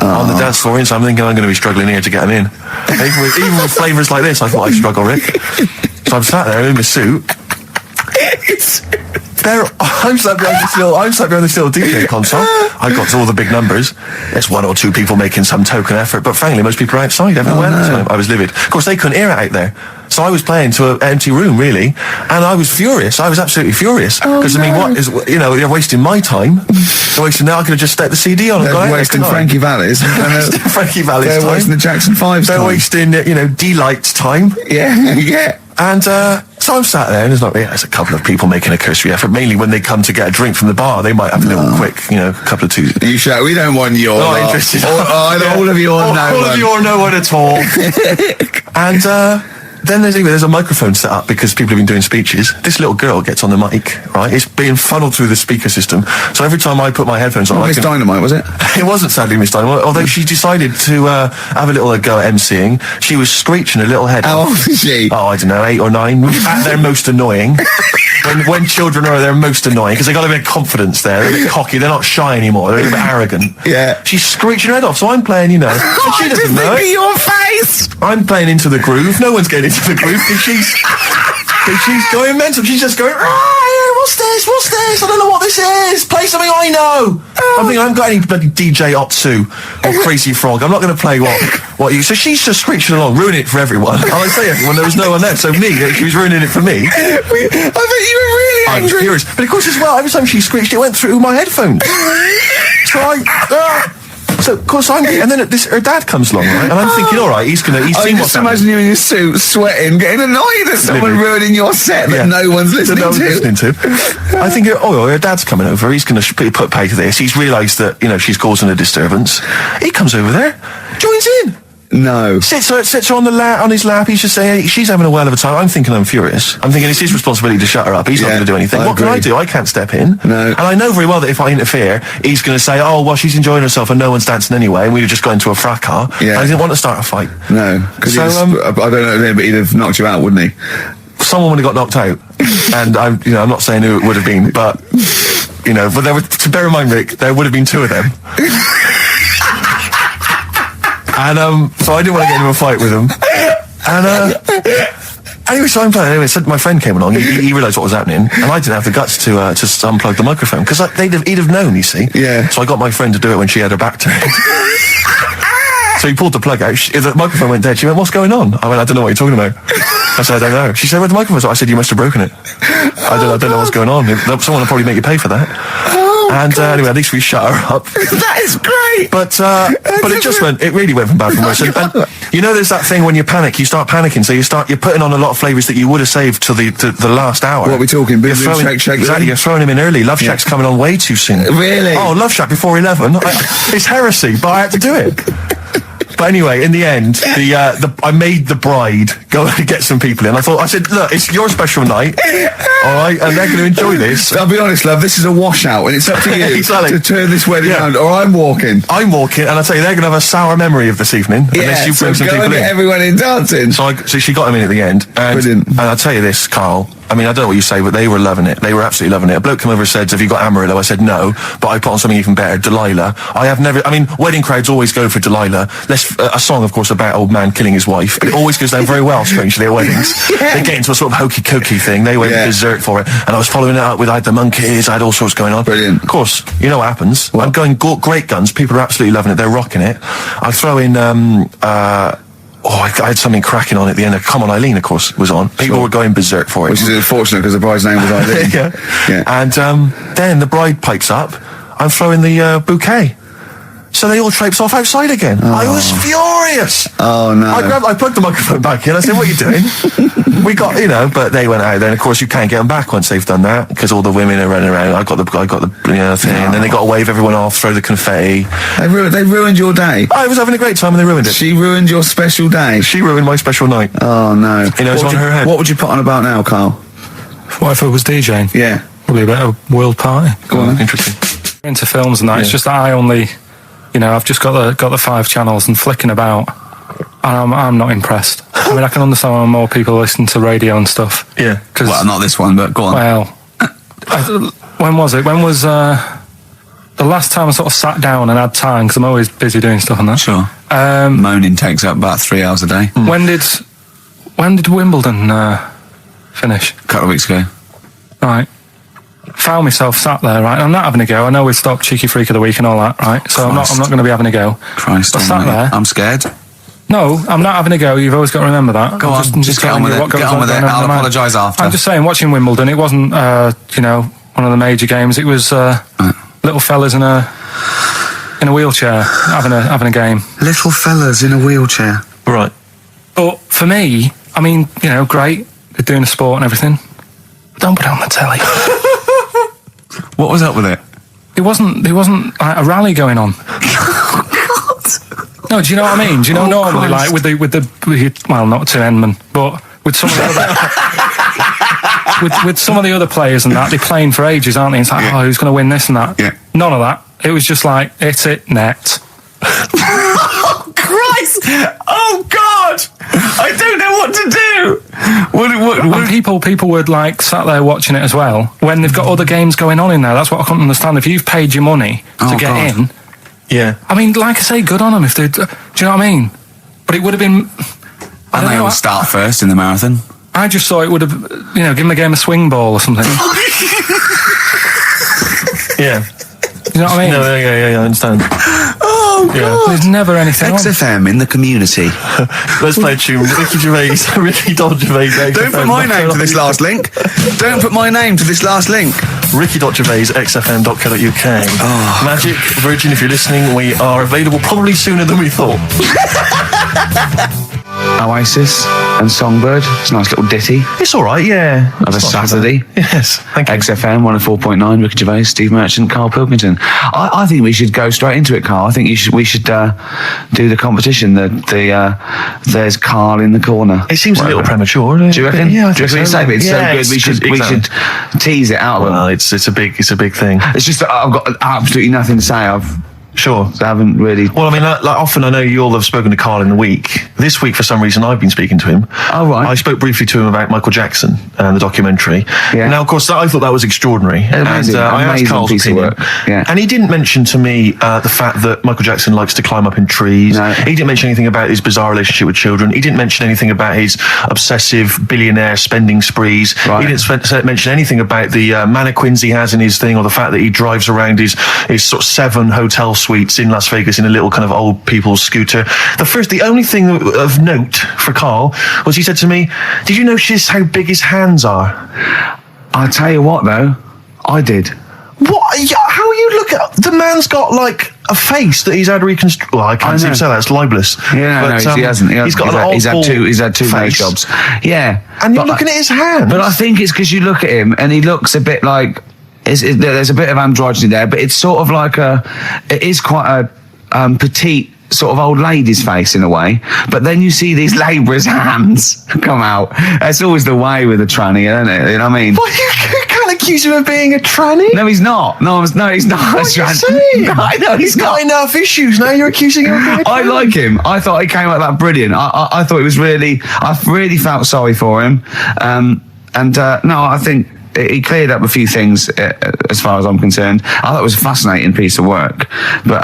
on the dance floor, so I'm thinking I'm going to be struggling here to get them in. even with flavours like this, I thought I'd struggle, Rick. So I'm sat there in my suit. I'm sat behind this little DJ console. I got to all the big numbers. There's one or two people making some token effort, but frankly, most people are outside everywhere. I was livid. Of course, they couldn't hear it out there. So I was playing to an empty room, really, and I was furious. I was absolutely furious. Because, I mean, what is, they're wasting my time. They're wasting, now I could have just stuck the CD on and gone out. They're wasting Frankie Valli's. Frankie Valli's time. They're wasting the Jackson 5's time. They're wasting, D-Light's time. Yeah. And so I'm sat there, and there's a couple of people making a cursory effort. Mainly when they come to get a drink from the bar, they might have a little quick, couple of twos. You shout, we don't want your Not interested. all of you or no one. All of you or no one at all. And then there's a microphone set up because people have been doing speeches. This little girl gets on the mic, right? It's being funneled through the speaker system. So every time I put my headphones on, Miss Dynamite, was it? It wasn't sadly Miss Dynamite, although she decided to have a little go at emceeing. She was screeching a little head How off. old is she? Oh, I don't know, 8 or 9. At their most annoying. When children are their most annoying, because they got a bit of confidence there. They're a bit cocky. They're not shy anymore. They're a bit arrogant. Yeah. She's screeching her head off. So I'm playing, and she doesn't know it. Your face. I'm playing into the groove. No one's getting into the groove because she's going mental. She's just going, what's this? I don't know what this is. Play something I know. I'm thinking, I haven't got any bloody DJ Otsu or Crazy Frog. I'm not going to play what you... So she's just screeching along, ruining it for everyone. And I say everyone, there was no one there. So me, she was ruining it for me. I bet you were really I was angry. furious. But of course as well, every time she screeched, it went through my headphones. So of course and then her dad comes along, right? And I'm thinking, all right, he's seen what's just imagine you in your suit, sweating, getting annoyed at someone ruining your set that no one's listening to. I think, her dad's coming over. He's going to put pay to this. He's realised that she's causing a disturbance. He comes over there, joins in. No. Sits her on his lap. He's just saying, she's having a whale of a time. I'm thinking I'm furious. I'm thinking it's his responsibility to shut her up. He's not going to do anything. What can I do? I can't step in. No. And I know very well that if I interfere, he's going to say, oh, well, she's enjoying herself and no one's dancing anyway, and we just got into a fracas. Yeah. I didn't want to start a fight. No. Because I don't know, but he'd have knocked you out, wouldn't he? Someone would have got knocked out. And I'm not saying who it would have been, but, but to bear in mind, Rick, there would have been two of them. And so I didn't want to get into a fight with him. And anyway, so I'm playing. Anyway, so my friend came along. He realised what was happening, and I didn't have the guts to unplug the microphone because he'd have known. You see. Yeah. So I got my friend to do it when she had her back turned. So he pulled the plug out. The microphone went dead. She went, "What's going on?" I went, "I don't know what you're talking about." I said, "I don't know." She said, "Where's the microphone?" I said, "You must have broken it." I don't know what's going on. Someone will probably make you pay for that. Anyway, at least we shut her up. That is great. But it really went from bad from worse. And there's that thing when you panic, you start panicking, so you're putting on a lot of flavours that you would have saved to the last hour. What are we talking? Boom, boom, shake, shake. Exactly, you're throwing him in early. Love Shack's coming on way too soon. Really? Oh, Love Shack before 11. It's heresy, but I had to do it. But anyway, in the end, I made the bride go and get some people in. I said, look, it's your special night, all right, and they're going to enjoy this. I'll be honest, love, this is a washout, and it's up to you Exactly. to turn this wedding around, or I'm walking. And I tell you, they're going to have a sour memory of this evening unless you bring some people in. Everyone in dancing. So she got him in at the end. Brilliant. And I'll tell you this, Carl. I mean, I don't know what you say, but they were loving it. They were absolutely loving it. A bloke came over and said, "Have you got Amarillo?" I said, "No," but I put on something even better, Delilah. Wedding crowds always go for Delilah. A song, of course, about old man killing his wife. It always goes down very well, strangely, at weddings. They get into a sort of hokey-cokey thing. They went berserk for it. And I was following it up with, I had the monkeys, I had all sorts going on. Brilliant. Of course, you know what happens. I'm going great guns. People are absolutely loving it. They're rocking it. I throw in, I had something cracking on at the end. Come On Eileen, of course, was on. People were going berserk for it. Which is unfortunate because the bride's name was Eileen. Yeah. And then the bride pipes up. I'm throwing the bouquet. So they all traipse off outside again. I was furious. Oh, no. I plugged the microphone back in. I said, "What are you doing?" We got, but they went out. Then, of course, you can't get them back once they've done that because all the women are running around. I got the thing, and then they got to wave everyone off, throw the confetti. They ruined your day. I was having a great time and they ruined it. She ruined your special day. She ruined my special night. Oh, no. It's on her head. What would you put on about now, Carl? What if I was DJing? Yeah. Probably a better world party. Go on. Interesting. Into films and that. It's just that I only, I've just got the 5 channels and flicking about, and I'm not impressed. I mean, I can understand why more people listen to radio and stuff. Yeah. Well, not this one, but go on. Well, when was it? When was the last time I sort of sat down and had time? Because I'm always busy doing stuff on that. Sure. Moaning takes up about 3 hours a day. When did Wimbledon finish? A couple of weeks ago. Right. Found myself sat there, right? I'm not having a go. I know we stopped Cheeky Freak of the Week and all that, right? So I'm not going to be having a go. Christ, I sat there. I'm scared. No, I'm not having a go. You've always got to remember that. Go on, just get on with it. Get on with it. I'll apologise after. I'm just saying, watching Wimbledon, it wasn't, one of the major games. It was little fellas in a wheelchair having a game. Little fellas in a wheelchair. Right. But for me, I mean, great. They're doing a sport and everything. But don't put it on the telly. What was up with it? There wasn't like a rally going on. No, do you know what I mean? Do you know normally, Christ. like with the well, not to Enman, but with some of the other with some of the other players and that, they're playing for ages, aren't they? It's like, who's going to win this and that? Yeah. None of that. It was just like, hit it, net. Oh, Christ! Oh, God! I don't know what to do! And people were like sat there watching it as well when they've got other games going on in there. That's what I couldn't understand. If you've paid your money to get in, yeah. I mean, like I say, good on them if they. Do you know what I mean? But it would have been. And they all start first in the marathon. I just thought it would have, give them a game of swing ball or something. Yeah. You know what I mean? No, yeah, I understand. Oh, God. There's never anything on. XFM in the community. Let's play a tune. Ricky Gervais. Don't put my name to this last link. Don't put my name to this last link. Ricky.Gervais, xfm.co.uk. Magic, Virgin, if you're listening, we are available probably sooner than we thought. Oasis and Songbird. It's a nice little ditty It's all right, yeah. of a It's not Saturday. bad. Yes, thank you. XFM 104.9, Ricky Gervais, Steve Merchant, Karl Pilkington. I think we should go straight into it, Karl. I think we should do the competition. There's Karl in the corner. It seems a little premature, doesn't it? Do you reckon? Yeah, I Do you think reckon it's so good? It's so good. We should tease it out. Well, it's a big thing. It's just that I've got absolutely nothing to say. Sure. I haven't really. Well, I mean, like often I know you all have spoken to Karl in the week. This week, for some reason, I've been speaking to him. Oh, right. I spoke briefly to him about Michael Jackson and the documentary. Yeah. Now, of course, I thought that was extraordinary. Amazing, and I asked amazing Karl's piece of opinion. work. Yeah. And he didn't mention to me the fact that Michael Jackson likes to climb up in trees. No. He didn't mention anything about his bizarre relationship with children. He didn't mention anything about his obsessive billionaire spending sprees. Right. He didn't mention anything about the mannequins he has in his thing, or the fact that he drives around his sort of 7 hotel suites in Las Vegas in a little kind of old people's scooter. The only thing of note for Karl was he said to me, "Did you notice how big his hands are?" I'll tell you what, though, I did. What? How you look at the man's got like a face that he's had reconstructed. Well, I can't seem to say that. It's libelous. Yeah, no, he hasn't. He's got He's had two nose face. jobs. Yeah, And you're But looking at his hands. But I think it's because you look at him and he looks a bit like there's a bit of androgyny there, but it's sort of like it is quite a petite sort of old lady's face in a way. But then you see these labourers' hands come out. That's always the way with a tranny, isn't it? You know what I mean? What, you can't accuse him of being a tranny? No, he's not. No, he's not. What are you saying? No, I know he's got not. enough issues. Now you're accusing him of being a tranny. I like him. I thought he came out that brilliant. I thought it was really. I really felt sorry for him. No, I think he cleared up a few things as far as I'm concerned. I thought it was a fascinating piece of work, but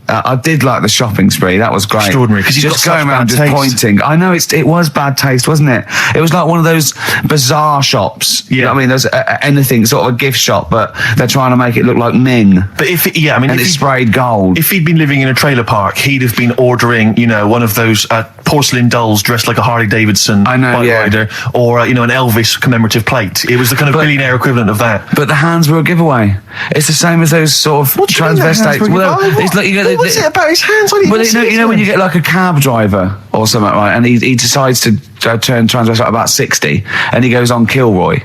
I did like the shopping spree. That was great. Extraordinary, because he's just got going such around bad just taste. pointing. I know it was bad taste, wasn't it? It was like one of those bizarre shops. You know what I mean? There's anything sort of a gift shop, but they're trying to make it look like Ming. But and And it's sprayed gold. If he'd been living in a trailer park, he'd have been ordering, one of those porcelain dolls dressed like a Harley Davidson bike rider, or an Elvis commemorative plate. It was the kind of billionaire equivalent of that. But the hands were a giveaway. It's the same as those sort of What do you mean the hands transvestites. were a Well, giveaway? it's like you What was it about his hands? I didn't Well, even see you know when you his get like a cab driver or something, right? And he decides to turn transvestite about 60, and he goes on Kilroy.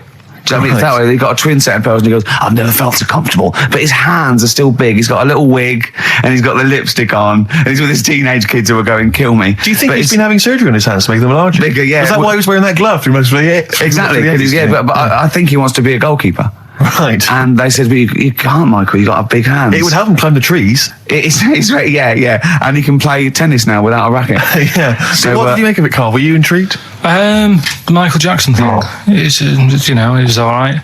Do you know what I mean? That way, he got a twin set of pearls, and he goes, "I've never felt so comfortable." But his hands are still big. He's got a little wig, and he's got the lipstick on, and he's with his teenage kids who are going, "Kill me." Do you think But he's it's been having surgery on his hands to make them larger? bigger? Yeah. Is that why he was wearing that glove through most of the Exactly. But I think he wants to be a goalkeeper. Right. And they said, "Well, you can't, Michael. You got big hands." It would help him climb the trees. Yeah. And he can play tennis now without a racket. Yeah. So what did you make of it, Karl? Were you intrigued? The Michael Jackson thing. It's, it was all right.